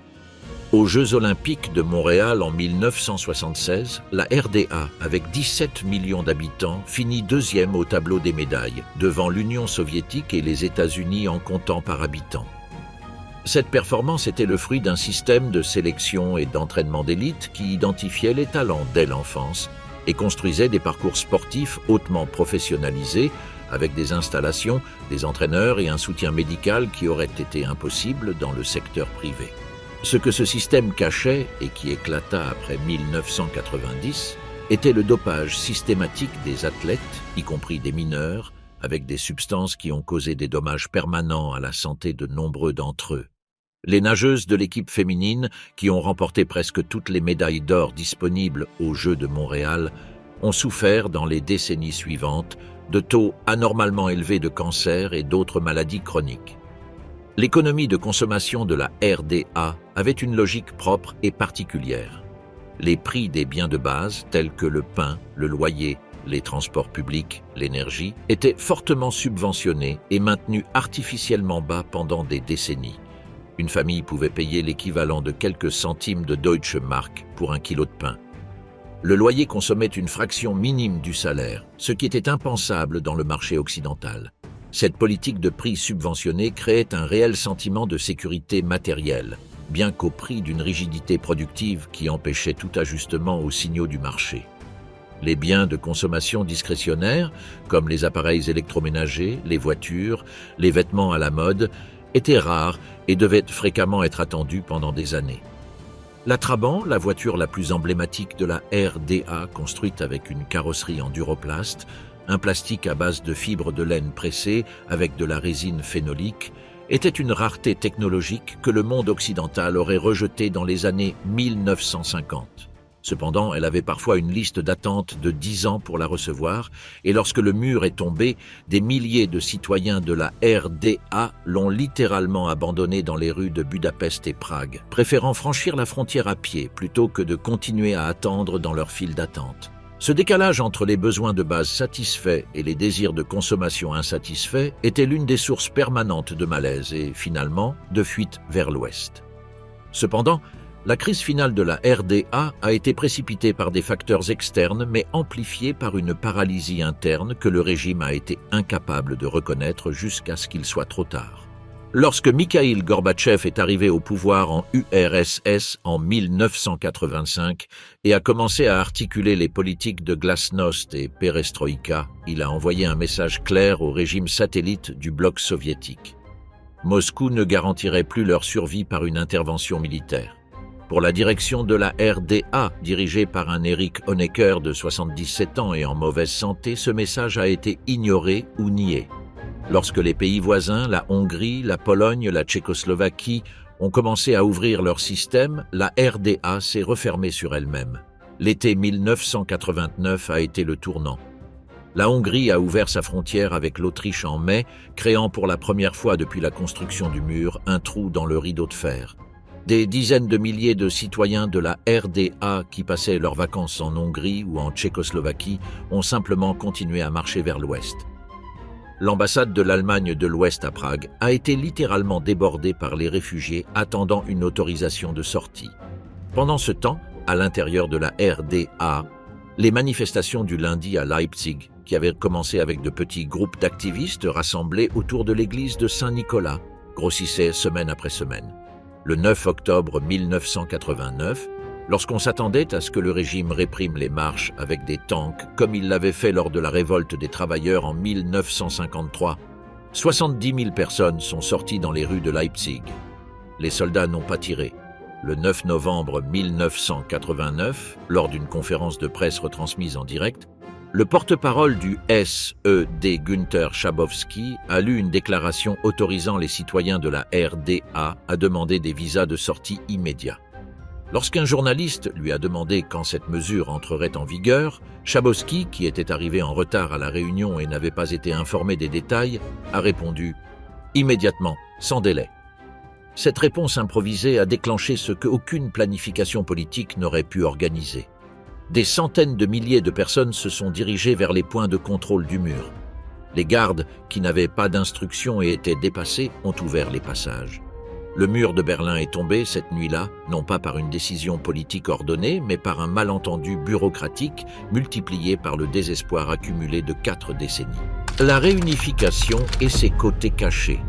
Aux Jeux olympiques de Montréal en 1976, la RDA, avec 17 millions d'habitants, finit deuxième au tableau des médailles, devant l'Union soviétique et les États-Unis en comptant par habitant. Cette performance était le fruit d'un système de sélection et d'entraînement d'élite qui identifiait les talents dès l'enfance et construisait des parcours sportifs hautement professionnalisés avec des installations, des entraîneurs et un soutien médical qui aurait été impossible dans le secteur privé. Ce que ce système cachait, et qui éclata après 1990, était le dopage systématique des athlètes, y compris des mineurs, avec des substances qui ont causé des dommages permanents à la santé de nombreux d'entre eux. Les nageuses de l'équipe féminine, qui ont remporté presque toutes les médailles d'or disponibles aux Jeux de Montréal, ont souffert dans les décennies suivantes de taux anormalement élevés de cancer et d'autres maladies chroniques. L'économie de consommation de la RDA avait une logique propre et particulière. Les prix des biens de base, tels que le pain, le loyer, les transports publics, l'énergie, étaient fortement subventionnés et maintenus artificiellement bas pendant des décennies. Une famille pouvait payer l'équivalent de quelques centimes de Deutsche Mark pour un kilo de pain. Le loyer consommait une fraction minime du salaire, ce qui était impensable dans le marché occidental. Cette politique de prix subventionnés créait un réel sentiment de sécurité matérielle, bien qu'au prix d'une rigidité productive qui empêchait tout ajustement aux signaux du marché. Les biens de consommation discrétionnaire, comme les appareils électroménagers, les voitures, les vêtements à la mode, étaient rares et devaient fréquemment être attendus pendant des années. La Trabant, la voiture la plus emblématique de la RDA, construite avec une carrosserie en duroplast, un plastique à base de fibres de laine pressée avec de la résine phénolique, était une rareté technologique que le monde occidental aurait rejetée dans les années 1950. Cependant, elle avait parfois une liste d'attente de 10 ans pour la recevoir, et lorsque le mur est tombé, des milliers de citoyens de la RDA l'ont littéralement abandonnée dans les rues de Budapest et Prague, préférant franchir la frontière à pied plutôt que de continuer à attendre dans leur file d'attente. Ce décalage entre les besoins de base satisfaits et les désirs de consommation insatisfaits était l'une des sources permanentes de malaise et, finalement, de fuite vers l'Ouest. Cependant, la crise finale de la RDA a été précipitée par des facteurs externes mais amplifiée par une paralysie interne que le régime a été incapable de reconnaître jusqu'à ce qu'il soit trop tard. Lorsque Mikhaïl Gorbatchev est arrivé au pouvoir en URSS en 1985 et a commencé à articuler les politiques de glasnost et perestroïka, il a envoyé un message clair au régime satellite du bloc soviétique. Moscou ne garantirait plus leur survie par une intervention militaire. Pour la direction de la RDA, dirigée par un Erich Honecker de 77 ans et en mauvaise santé, ce message a été ignoré ou nié. Lorsque les pays voisins, la Hongrie, la Pologne, la Tchécoslovaquie, ont commencé à ouvrir leur système, la RDA s'est refermée sur elle-même. L'été 1989 a été le tournant. La Hongrie a ouvert sa frontière avec l'Autriche en mai, créant pour la première fois depuis la construction du mur un trou dans le rideau de fer. Des dizaines de milliers de citoyens de la RDA qui passaient leurs vacances en Hongrie ou en Tchécoslovaquie ont simplement continué à marcher vers l'ouest. L'ambassade de l'Allemagne de l'Ouest à Prague a été littéralement débordée par les réfugiés attendant une autorisation de sortie. Pendant ce temps, à l'intérieur de la RDA, les manifestations du lundi à Leipzig, qui avaient commencé avec de petits groupes d'activistes rassemblés autour de l'église de Saint-Nicolas, grossissaient semaine après semaine. Le 9 octobre 1989, lorsqu'on s'attendait à ce que le régime réprime les marches avec des tanks comme il l'avait fait lors de la révolte des travailleurs en 1953, 70 000 personnes sont sorties dans les rues de Leipzig. Les soldats n'ont pas tiré. Le 9 novembre 1989, lors d'une conférence de presse retransmise en direct, le porte-parole du SED Günther Schabowski a lu une déclaration autorisant les citoyens de la RDA à demander des visas de sortie immédiats. Lorsqu'un journaliste lui a demandé quand cette mesure entrerait en vigueur, Schabowski, qui était arrivé en retard à la réunion et n'avait pas été informé des détails, a répondu « Immédiatement, sans délai ». Cette réponse improvisée a déclenché ce qu'aucune planification politique n'aurait pu organiser. Des centaines de milliers de personnes se sont dirigées vers les points de contrôle du mur. Les gardes, qui n'avaient pas d'instructions et étaient dépassés, ont ouvert les passages. Le mur de Berlin est tombé cette nuit-là, non pas par une décision politique ordonnée, mais par un malentendu bureaucratique multiplié par le désespoir accumulé de 4 décennies. La réunification et ses côtés cachés.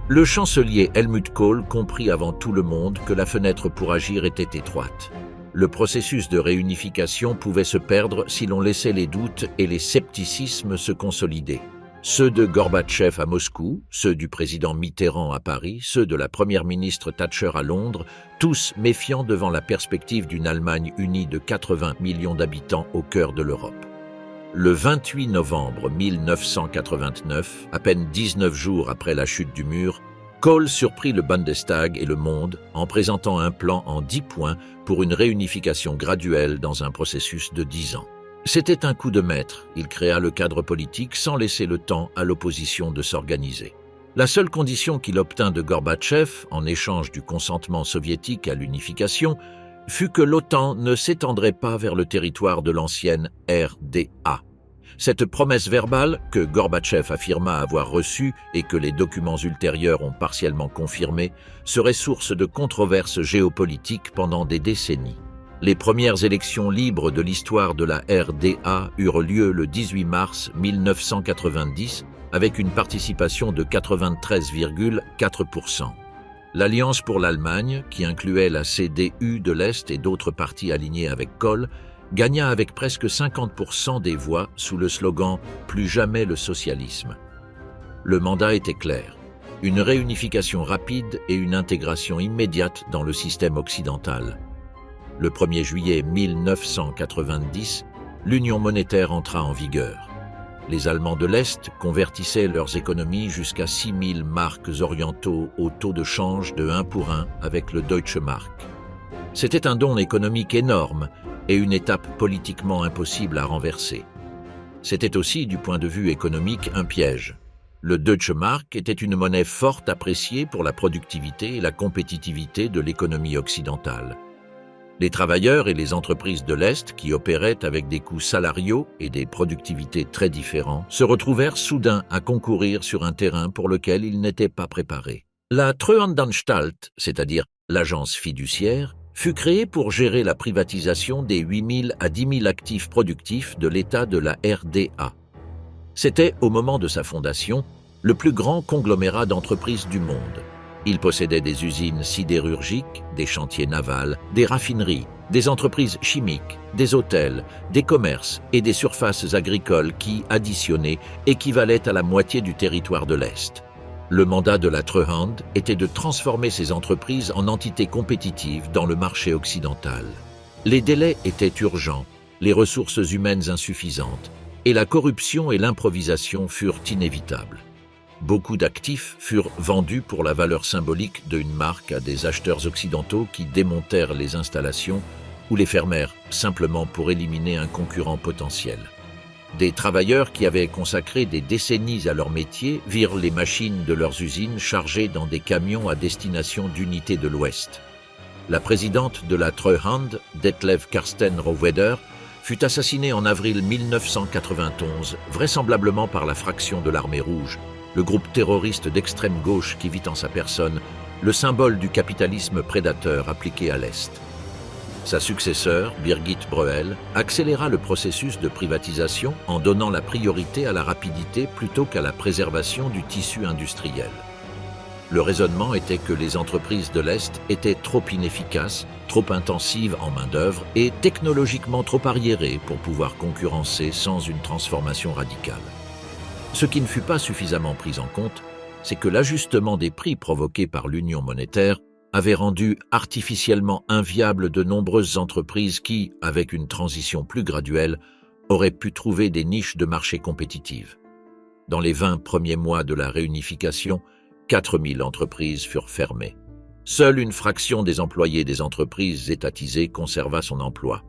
Le chancelier Helmut Kohl comprit avant tout le monde que la fenêtre pour agir était étroite. Le processus de réunification pouvait se perdre si l'on laissait les doutes et les scepticismes se consolider. Ceux de Gorbatchev à Moscou, ceux du président Mitterrand à Paris, ceux de la première ministre Thatcher à Londres, tous méfiants devant la perspective d'une Allemagne unie de 80 millions d'habitants au cœur de l'Europe. Le 28 novembre 1989, à peine 19 jours après la chute du mur, Kohl surprit le Bundestag et le monde en présentant un plan en 10 points pour une réunification graduelle dans un processus de 10 ans. C'était un coup de maître, il créa le cadre politique sans laisser le temps à l'opposition de s'organiser. La seule condition qu'il obtint de Gorbatchev, en échange du consentement soviétique à l'unification, fut que l'OTAN ne s'étendrait pas vers le territoire de l'ancienne RDA. Cette promesse verbale, que Gorbatchev affirma avoir reçue et que les documents ultérieurs ont partiellement confirmée, serait source de controverses géopolitiques pendant des décennies. Les premières élections libres de l'histoire de la RDA eurent lieu le 18 mars 1990 avec une participation de 93,4%. L'Alliance pour l'Allemagne, qui incluait la CDU de l'Est et d'autres partis alignés avec Kohl, gagna avec presque 50% des voix sous le slogan « Plus jamais le socialisme ». Le mandat était clair, une réunification rapide et une intégration immédiate dans le système occidental. Le 1er juillet 1990, l'union monétaire entra en vigueur. Les Allemands de l'Est convertissaient leurs économies jusqu'à 6 000 marks orientaux au taux de change de 1 pour 1 avec le Deutsche Mark. C'était un don économique énorme et une étape politiquement impossible à renverser. C'était aussi, du point de vue économique, un piège. Le Deutsche Mark était une monnaie forte appréciée pour la productivité et la compétitivité de l'économie occidentale. Les travailleurs et les entreprises de l'Est, qui opéraient avec des coûts salariaux et des productivités très différents, se retrouvèrent soudain à concourir sur un terrain pour lequel ils n'étaient pas préparés. La Treuhandanstalt, c'est-à-dire l'agence fiduciaire, fut créée pour gérer la privatisation des 8 000 à 10 000 actifs productifs de l'État de la RDA. C'était, au moment de sa fondation, le plus grand conglomérat d'entreprises du monde. Il possédait des usines sidérurgiques, des chantiers navals, des raffineries, des entreprises chimiques, des hôtels, des commerces et des surfaces agricoles qui, additionnés, équivalaient à la moitié du territoire de l'Est. Le mandat de la Treuhand était de transformer ces entreprises en entités compétitives dans le marché occidental. Les délais étaient urgents, les ressources humaines insuffisantes, et la corruption et l'improvisation furent inévitables. Beaucoup d'actifs furent vendus pour la valeur symbolique d'une marque à des acheteurs occidentaux qui démontèrent les installations ou les fermèrent simplement pour éliminer un concurrent potentiel. Des travailleurs qui avaient consacré des décennies à leur métier virent les machines de leurs usines chargées dans des camions à destination d'unités de l'Ouest. La présidente de la Treuhand, Detlev Karsten Rohwedder, fut assassinée en avril 1991, vraisemblablement par la fraction de l'Armée rouge, le groupe terroriste d'extrême gauche qui vit en sa personne le symbole du capitalisme prédateur appliqué à l'Est. Sa successeur, Birgit Breuel, accéléra le processus de privatisation en donnant la priorité à la rapidité plutôt qu'à la préservation du tissu industriel. Le raisonnement était que les entreprises de l'Est étaient trop inefficaces, trop intensives en main-d'œuvre et technologiquement trop arriérées pour pouvoir concurrencer sans une transformation radicale. Ce qui ne fut pas suffisamment pris en compte, c'est que l'ajustement des prix provoqué par l'union monétaire avait rendu artificiellement inviables de nombreuses entreprises qui, avec une transition plus graduelle, auraient pu trouver des niches de marché compétitives. Dans les 20 premiers mois de la réunification, 4000 entreprises furent fermées. Seule une fraction des employés des entreprises étatisées conserva son emploi.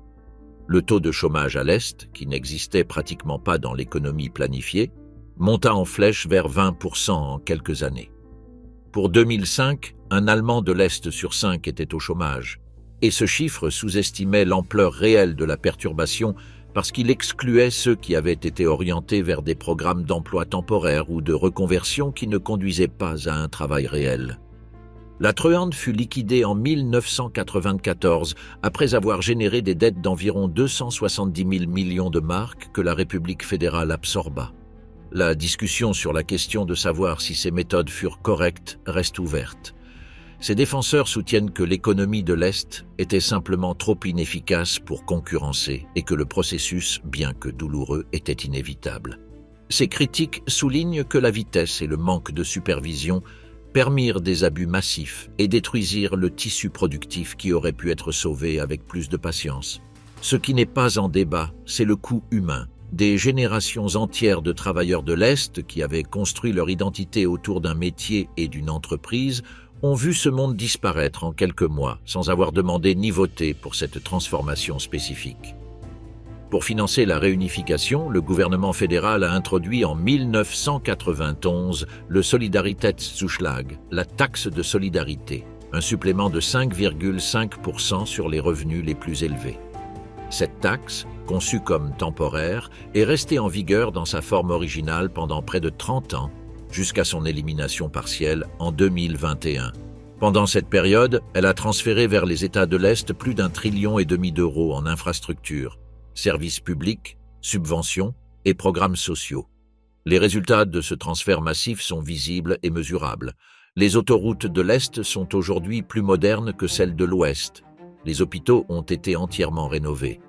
Le taux de chômage à l'Est, qui n'existait pratiquement pas dans l'économie planifiée, monta en flèche vers 20% en quelques années. Pour 2005, un Allemand de l'Est sur 5 était au chômage. Et ce chiffre sous-estimait l'ampleur réelle de la perturbation parce qu'il excluait ceux qui avaient été orientés vers des programmes d'emploi temporaire ou de reconversion qui ne conduisaient pas à un travail réel. La Treuhand fut liquidée en 1994 après avoir généré des dettes d'environ 270 000 millions de marks que la République fédérale absorba. La discussion sur la question de savoir si ces méthodes furent correctes reste ouverte. Ses défenseurs soutiennent que l'économie de l'Est était simplement trop inefficace pour concurrencer et que le processus, bien que douloureux, était inévitable. Ces critiques soulignent que la vitesse et le manque de supervision permirent des abus massifs et détruisirent le tissu productif qui aurait pu être sauvé avec plus de patience. Ce qui n'est pas en débat, c'est le coût humain. Des générations entières de travailleurs de l'Est qui avaient construit leur identité autour d'un métier et d'une entreprise ont vu ce monde disparaître en quelques mois sans avoir demandé ni voté pour cette transformation spécifique. Pour financer la réunification, le gouvernement fédéral a introduit en 1991 le Solidaritätszuschlag, la taxe de solidarité, un supplément de 5,5% sur les revenus les plus élevés. Cette taxe, conçue comme temporaire, est restée en vigueur dans sa forme originale pendant près de 30 ans, jusqu'à son élimination partielle en 2021. Pendant cette période, elle a transféré vers les États de l'Est plus d'1,5 trillion d'euros en infrastructures, services publics, subventions et programmes sociaux. Les résultats de ce transfert massif sont visibles et mesurables. Les autoroutes de l'Est sont aujourd'hui plus modernes que celles de l'Ouest. Les hôpitaux ont été entièrement rénovés.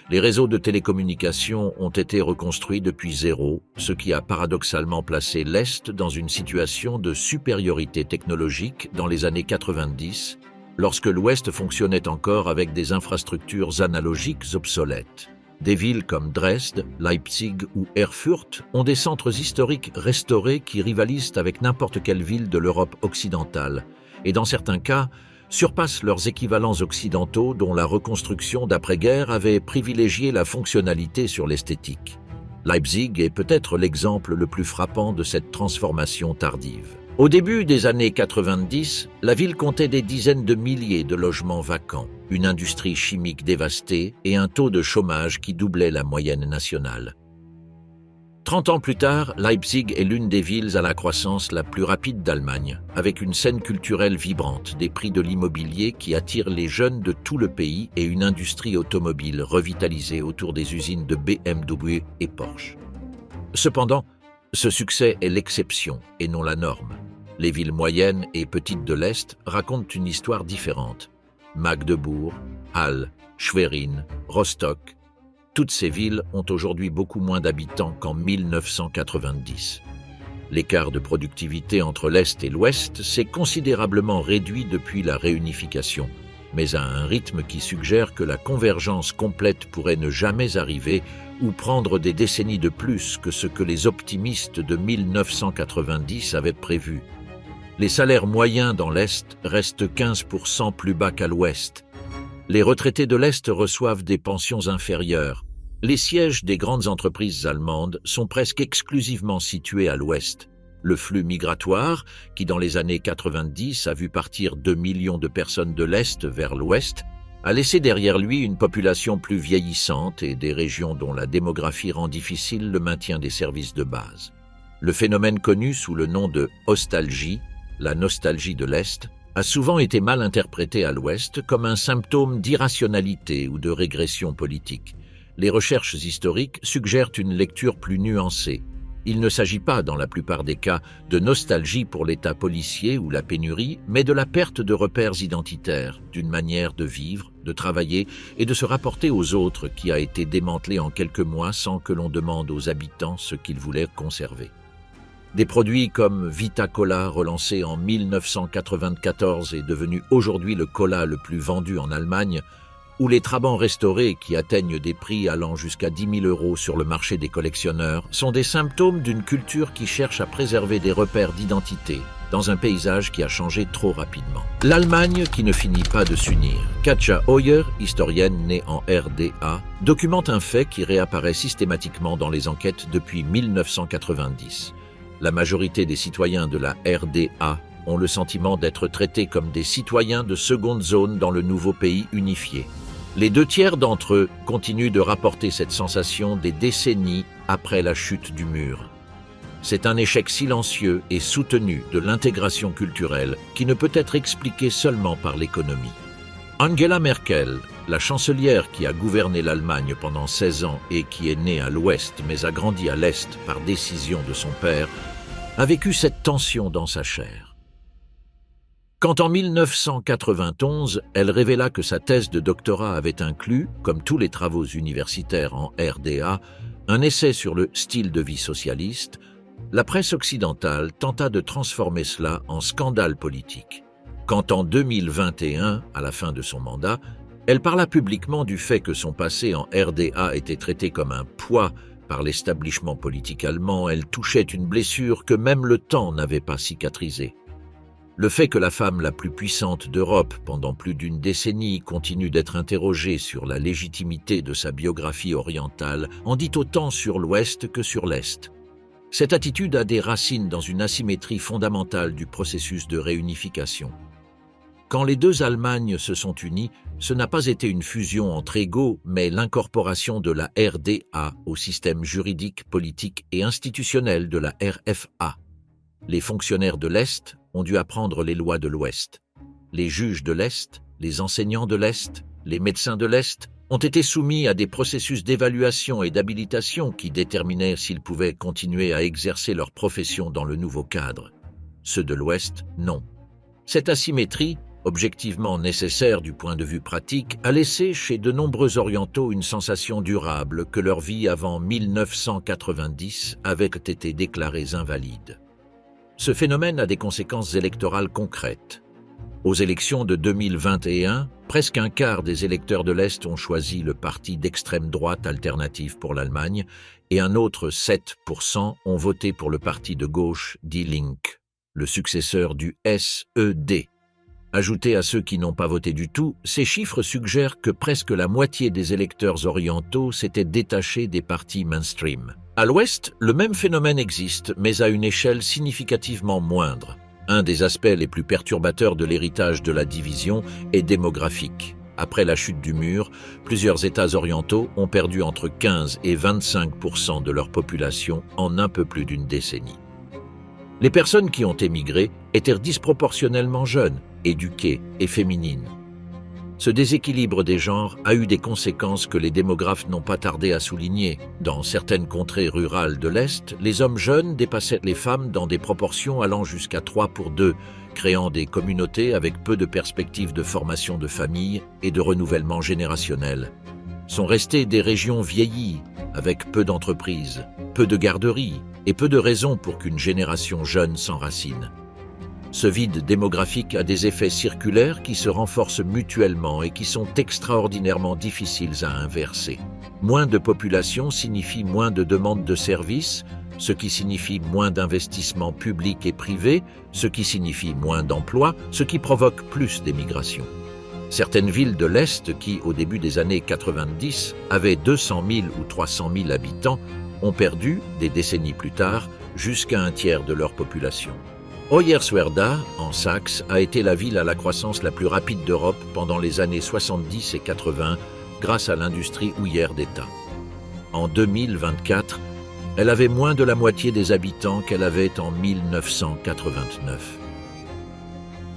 Les réseaux de télécommunications ont été reconstruits depuis zéro, ce qui a paradoxalement placé l'Est dans une situation de supériorité technologique dans les années 90, lorsque l'Ouest fonctionnait encore avec des infrastructures analogiques obsolètes. Des villes comme Dresde, Leipzig ou Erfurt ont des centres historiques restaurés qui rivalisent avec n'importe quelle ville de l'Europe occidentale, et dans certains cas, surpassent leurs équivalents occidentaux dont la reconstruction d'après-guerre avait privilégié la fonctionnalité sur l'esthétique. Leipzig est peut-être l'exemple le plus frappant de cette transformation tardive. Au début des années 90, la ville comptait des dizaines de milliers de logements vacants, une industrie chimique dévastée et un taux de chômage qui doublait la moyenne nationale. 30 ans plus tard, Leipzig est l'une des villes à la croissance la plus rapide d'Allemagne, avec une scène culturelle vibrante, des prix de l'immobilier qui attirent les jeunes de tout le pays et une industrie automobile revitalisée autour des usines de BMW et Porsche. Cependant, ce succès est l'exception et non la norme. Les villes moyennes et petites de l'Est racontent une histoire différente. Magdebourg, Halle, Schwerin, Rostock, toutes ces villes ont aujourd'hui beaucoup moins d'habitants qu'en 1990. L'écart de productivité entre l'Est et l'Ouest s'est considérablement réduit depuis la réunification, mais à un rythme qui suggère que la convergence complète pourrait ne jamais arriver ou prendre des décennies de plus que ce que les optimistes de 1990 avaient prévu. Les salaires moyens dans l'Est restent 15% plus bas qu'à l'Ouest. Les retraités de l'Est reçoivent des pensions inférieures. Les sièges des grandes entreprises allemandes sont presque exclusivement situés à l'Ouest. Le flux migratoire, qui dans les années 90 a vu partir 2 millions de personnes de l'Est vers l'Ouest, a laissé derrière lui une population plus vieillissante et des régions dont la démographie rend difficile le maintien des services de base. Le phénomène connu sous le nom de ostalgie, la nostalgie de l'Est, a souvent été mal interprété à l'Ouest comme un symptôme d'irrationalité ou de régression politique. Les recherches historiques suggèrent une lecture plus nuancée. Il ne s'agit pas, dans la plupart des cas, de nostalgie pour l'état policier ou la pénurie, mais de la perte de repères identitaires, d'une manière de vivre, de travailler et de se rapporter aux autres qui a été démantelée en quelques mois sans que l'on demande aux habitants ce qu'ils voulaient conserver. Des produits comme Vita Cola, relancé en 1994 et devenu aujourd'hui le cola le plus vendu en Allemagne, ou les Trabants restaurés qui atteignent des prix allant jusqu'à 10 000 € sur le marché des collectionneurs, sont des symptômes d'une culture qui cherche à préserver des repères d'identité dans un paysage qui a changé trop rapidement. L'Allemagne qui ne finit pas de s'unir. Katja Hoyer, historienne née en RDA, documente un fait qui réapparaît systématiquement dans les enquêtes depuis 1990. La majorité des citoyens de la RDA ont le sentiment d'être traités comme des citoyens de seconde zone dans le nouveau pays unifié. Les 2/3 d'entre eux continuent de rapporter cette sensation des décennies après la chute du mur. C'est un échec silencieux et soutenu de l'intégration culturelle qui ne peut être expliqué seulement par l'économie. Angela Merkel, la chancelière qui a gouverné l'Allemagne pendant 16 ans et qui est née à l'ouest mais a grandi à l'est par décision de son père, a vécu cette tension dans sa chair. Quand en 1991, elle révéla que sa thèse de doctorat avait inclus, comme tous les travaux universitaires en RDA, un essai sur le style de vie socialiste, la presse occidentale tenta de transformer cela en scandale politique. Quand en 2021, à la fin de son mandat, elle parla publiquement du fait que son passé en RDA était traité comme un poids par l'établissement politique allemand, elle touchait une blessure que même le temps n'avait pas cicatrisée. Le fait que la femme la plus puissante d'Europe pendant plus d'une décennie continue d'être interrogée sur la légitimité de sa biographie orientale en dit autant sur l'Ouest que sur l'Est. Cette attitude a des racines dans une asymétrie fondamentale du processus de réunification. Quand les deux Allemagnes se sont unies, ce n'a pas été une fusion entre égaux, mais l'incorporation de la RDA au système juridique, politique et institutionnel de la RFA. Les fonctionnaires de l'Est ont dû apprendre les lois de l'Ouest. Les juges de l'Est, les enseignants de l'Est, les médecins de l'Est ont été soumis à des processus d'évaluation et d'habilitation qui déterminaient s'ils pouvaient continuer à exercer leur profession dans le nouveau cadre. Ceux de l'Ouest, non. Cette asymétrie, objectivement nécessaire du point de vue pratique, a laissé chez de nombreux orientaux une sensation durable que leur vie avant 1990 avait été déclarée invalide. Ce phénomène a des conséquences électorales concrètes. Aux élections de 2021, presque un quart des électeurs de l'Est ont choisi le parti d'extrême droite Alternative pour l'Allemagne et un autre 7% ont voté pour le parti de gauche Die Linke, le successeur du SED. Ajoutés à ceux qui n'ont pas voté du tout, ces chiffres suggèrent que presque la moitié des électeurs orientaux s'étaient détachés des partis mainstream. À l'Ouest, le même phénomène existe, mais à une échelle significativement moindre. Un des aspects les plus perturbateurs de l'héritage de la division est démographique. Après la chute du mur, plusieurs États orientaux ont perdu entre 15 et 25% de leur population en un peu plus d'une décennie. Les personnes qui ont émigré étaient disproportionnellement jeunes, éduquées et féminines. Ce déséquilibre des genres a eu des conséquences que les démographes n'ont pas tardé à souligner. Dans certaines contrées rurales de l'Est, les hommes jeunes dépassaient les femmes dans des proportions allant jusqu'à 3 pour 2, créant des communautés avec peu de perspectives de formation de famille et de renouvellement générationnel. Sont restées des régions vieillies, avec peu d'entreprises, peu de garderies et peu de raisons pour qu'une génération jeune s'enracine. Ce vide démographique a des effets circulaires qui se renforcent mutuellement et qui sont extraordinairement difficiles à inverser. Moins de population signifie moins de demandes de services, ce qui signifie moins d'investissements publics et privés, ce qui signifie moins d'emplois, ce qui provoque plus d'émigration. Certaines villes de l'Est qui, au début des années 90, avaient 200 000 ou 300 000 habitants, ont perdu, des décennies plus tard, jusqu'à un tiers de leur population. Hoyerswerda, en Saxe, a été la ville à la croissance la plus rapide d'Europe pendant les années 70 et 80 grâce à l'industrie houillère d'État. En 2024, elle avait moins de la moitié des habitants qu'elle avait en 1989.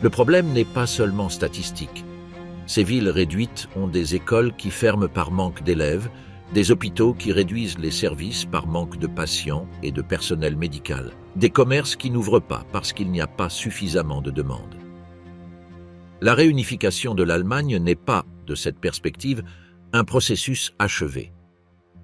Le problème n'est pas seulement statistique. Ces villes réduites ont des écoles qui ferment par manque d'élèves, des hôpitaux qui réduisent les services par manque de patients et de personnel médical, des commerces qui n'ouvrent pas parce qu'il n'y a pas suffisamment de demande. La réunification de l'Allemagne n'est pas, de cette perspective, un processus achevé.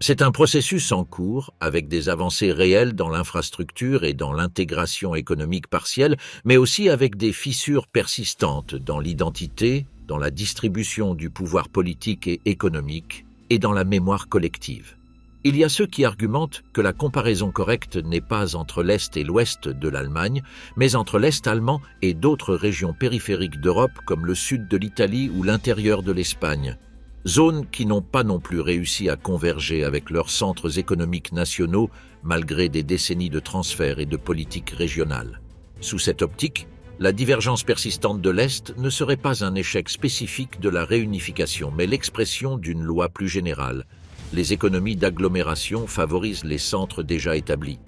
C'est un processus en cours, avec des avancées réelles dans l'infrastructure et dans l'intégration économique partielle, mais aussi avec des fissures persistantes dans l'identité, dans la distribution du pouvoir politique et économique, et dans la mémoire collective. Il y a ceux qui argumentent que la comparaison correcte n'est pas entre l'Est et l'Ouest de l'Allemagne, mais entre l'Est allemand et d'autres régions périphériques d'Europe comme le sud de l'Italie ou l'intérieur de l'Espagne, zones qui n'ont pas non plus réussi à converger avec leurs centres économiques nationaux malgré des décennies de transferts et de politiques régionales. Sous cette optique, La divergence persistante de l'Est ne serait pas un échec spécifique de la réunification, mais l'expression d'une loi plus générale. Les économies d'agglomération favorisent les centres déjà établis.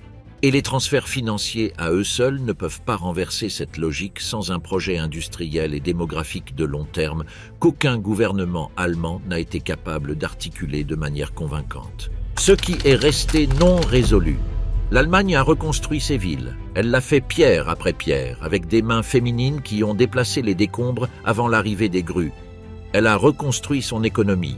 Et les transferts financiers à eux seuls ne peuvent pas renverser cette logique sans un projet industriel et démographique de long terme qu'aucun gouvernement allemand n'a été capable d'articuler de manière convaincante. Ce qui est resté non résolu. L'Allemagne a reconstruit ses villes. Elle l'a fait pierre après pierre, avec des mains féminines qui ont déplacé les décombres avant l'arrivée des grues. Elle a reconstruit son économie.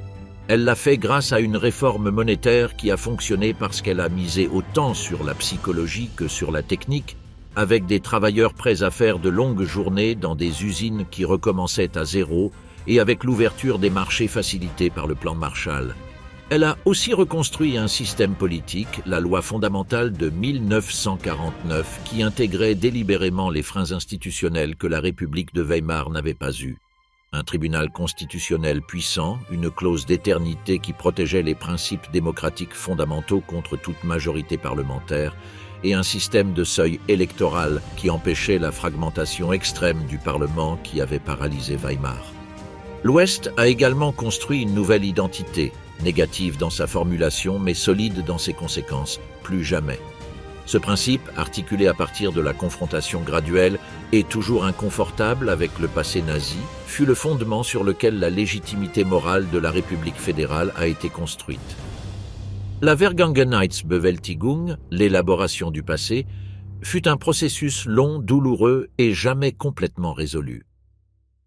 Elle l'a fait grâce à une réforme monétaire qui a fonctionné parce qu'elle a misé autant sur la psychologie que sur la technique, avec des travailleurs prêts à faire de longues journées dans des usines qui recommençaient à zéro et avec l'ouverture des marchés facilités par le plan Marshall. Elle a aussi reconstruit un système politique, la loi fondamentale de 1949, qui intégrait délibérément les freins institutionnels que la République de Weimar n'avait pas eus. Un tribunal constitutionnel puissant, une clause d'éternité qui protégeait les principes démocratiques fondamentaux contre toute majorité parlementaire, et un système de seuil électoral qui empêchait la fragmentation extrême du Parlement qui avait paralysé Weimar. L'Ouest a également construit une nouvelle identité, négative dans sa formulation mais solide dans ses conséquences, plus jamais. Ce principe, articulé à partir de la confrontation graduelle et toujours inconfortable avec le passé nazi, fut le fondement sur lequel la légitimité morale de la République fédérale a été construite. La Vergangenheitsbewältigung, l'élaboration du passé, fut un processus long, douloureux et jamais complètement résolu.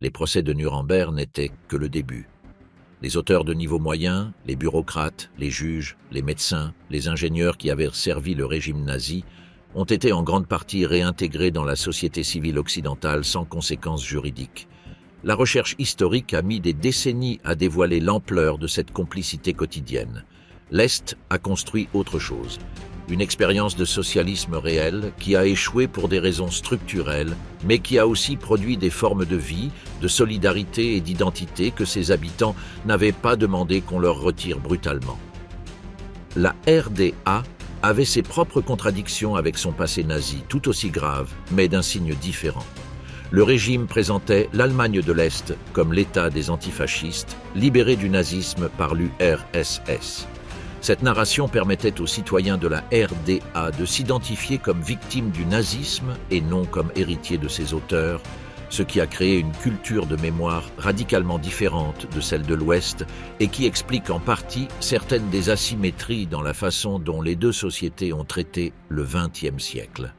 Les procès de Nuremberg n'étaient que le début. Les auteurs de niveau moyen, les bureaucrates, les juges, les médecins, les ingénieurs qui avaient servi le régime nazi ont été en grande partie réintégrés dans la société civile occidentale sans conséquences juridiques. La recherche historique a mis des décennies à dévoiler l'ampleur de cette complicité quotidienne. L'Est a construit autre chose. Une expérience de socialisme réel qui a échoué pour des raisons structurelles, mais qui a aussi produit des formes de vie, de solidarité et d'identité que ses habitants n'avaient pas demandé qu'on leur retire brutalement. La RDA avait ses propres contradictions avec son passé nazi, tout aussi grave, mais d'un signe différent. Le régime présentait l'Allemagne de l'Est comme l'État des antifascistes, libéré du nazisme par l'URSS. Cette narration permettait aux citoyens de la RDA de s'identifier comme victimes du nazisme et non comme héritiers de ses auteurs, ce qui a créé une culture de mémoire radicalement différente de celle de l'Ouest et qui explique en partie certaines des asymétries dans la façon dont les deux sociétés ont traité le XXe siècle.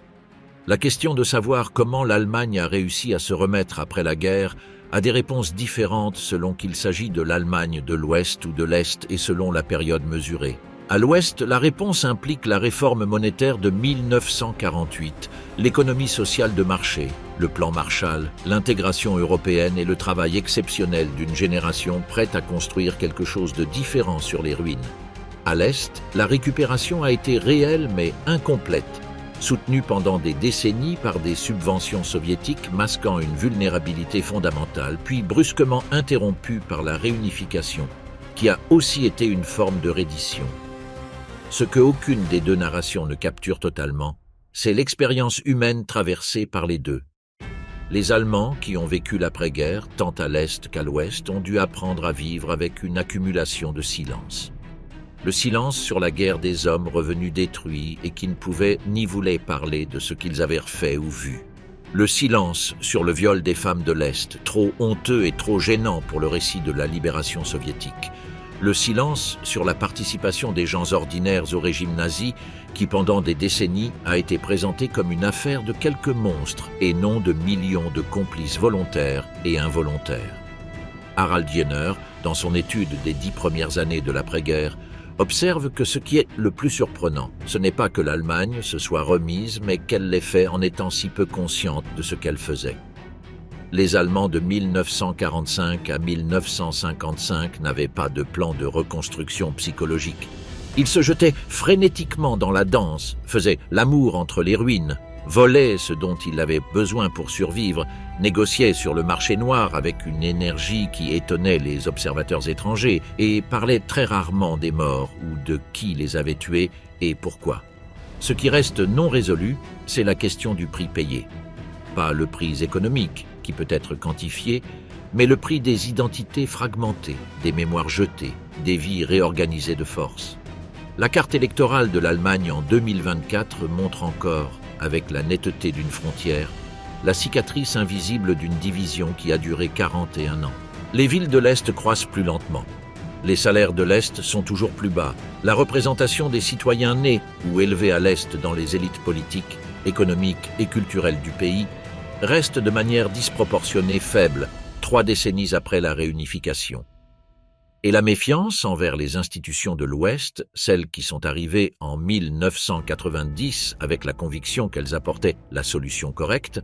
La question de savoir comment l'Allemagne a réussi à se remettre après la guerre a des réponses différentes selon qu'il s'agit de l'Allemagne de l'Ouest ou de l'Est et selon la période mesurée. À l'Ouest, la réponse implique la réforme monétaire de 1948, l'économie sociale de marché, le plan Marshall, l'intégration européenne et le travail exceptionnel d'une génération prête à construire quelque chose de différent sur les ruines. À l'Est, la récupération a été réelle mais incomplète, soutenue pendant des décennies par des subventions soviétiques masquant une vulnérabilité fondamentale, puis brusquement interrompue par la réunification, qui a aussi été une forme de reddition. Ce que aucune des deux narrations ne capture totalement, c'est l'expérience humaine traversée par les deux. Les Allemands, qui ont vécu l'après-guerre, tant à l'Est qu'à l'Ouest, ont dû apprendre à vivre avec une accumulation de silence. Le silence sur la guerre des hommes revenus détruits et qui ne pouvaient ni voulaient parler de ce qu'ils avaient fait ou vu. Le silence sur le viol des femmes de l'Est, trop honteux et trop gênant pour le récit de la libération soviétique. Le silence sur la participation des gens ordinaires au régime nazi qui, pendant des décennies, a été présenté comme une affaire de quelques monstres et non de millions de complices volontaires et involontaires. Harald Jenner, dans son étude des 10 premières années de l'après-guerre, observe que ce qui est le plus surprenant, ce n'est pas que l'Allemagne se soit remise, mais qu'elle l'ait fait en étant si peu consciente de ce qu'elle faisait. Les Allemands de 1945 à 1955 n'avaient pas de plan de reconstruction psychologique. Ils se jetaient frénétiquement dans la danse, faisaient l'amour entre les ruines, volaient ce dont ils avaient besoin pour survivre, négociaient sur le marché noir avec une énergie qui étonnait les observateurs étrangers et parlaient très rarement des morts ou de qui les avait tués et pourquoi. Ce qui reste non résolu, c'est la question du prix payé. pas le prix économique, qui peut être quantifié, mais le prix des identités fragmentées, des mémoires jetées, des vies réorganisées de force. La carte électorale de l'Allemagne en 2024 montre encore, avec la netteté d'une frontière, la cicatrice invisible d'une division qui a duré 41 ans. Les villes de l'Est croissent plus lentement. Les salaires de l'Est sont toujours plus bas. La représentation des citoyens nés ou élevés à l'Est dans les élites politiques, économiques et culturelles du pays reste de manière disproportionnée faible, 3 décennies après la réunification. Et la méfiance envers les institutions de l'Ouest, celles qui sont arrivées en 1990 avec la conviction qu'elles apportaient la solution correcte,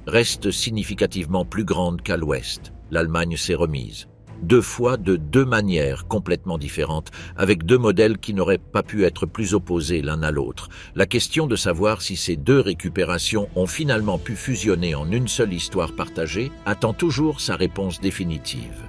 reste significativement plus grande qu'à l'Ouest. L'Allemagne s'est remise. 2 fois de 2 manières complètement différentes, avec 2 modèles qui n'auraient pas pu être plus opposés l'un à l'autre. La question de savoir si ces 2 récupérations ont finalement pu fusionner en une seule histoire partagée attend toujours sa réponse définitive.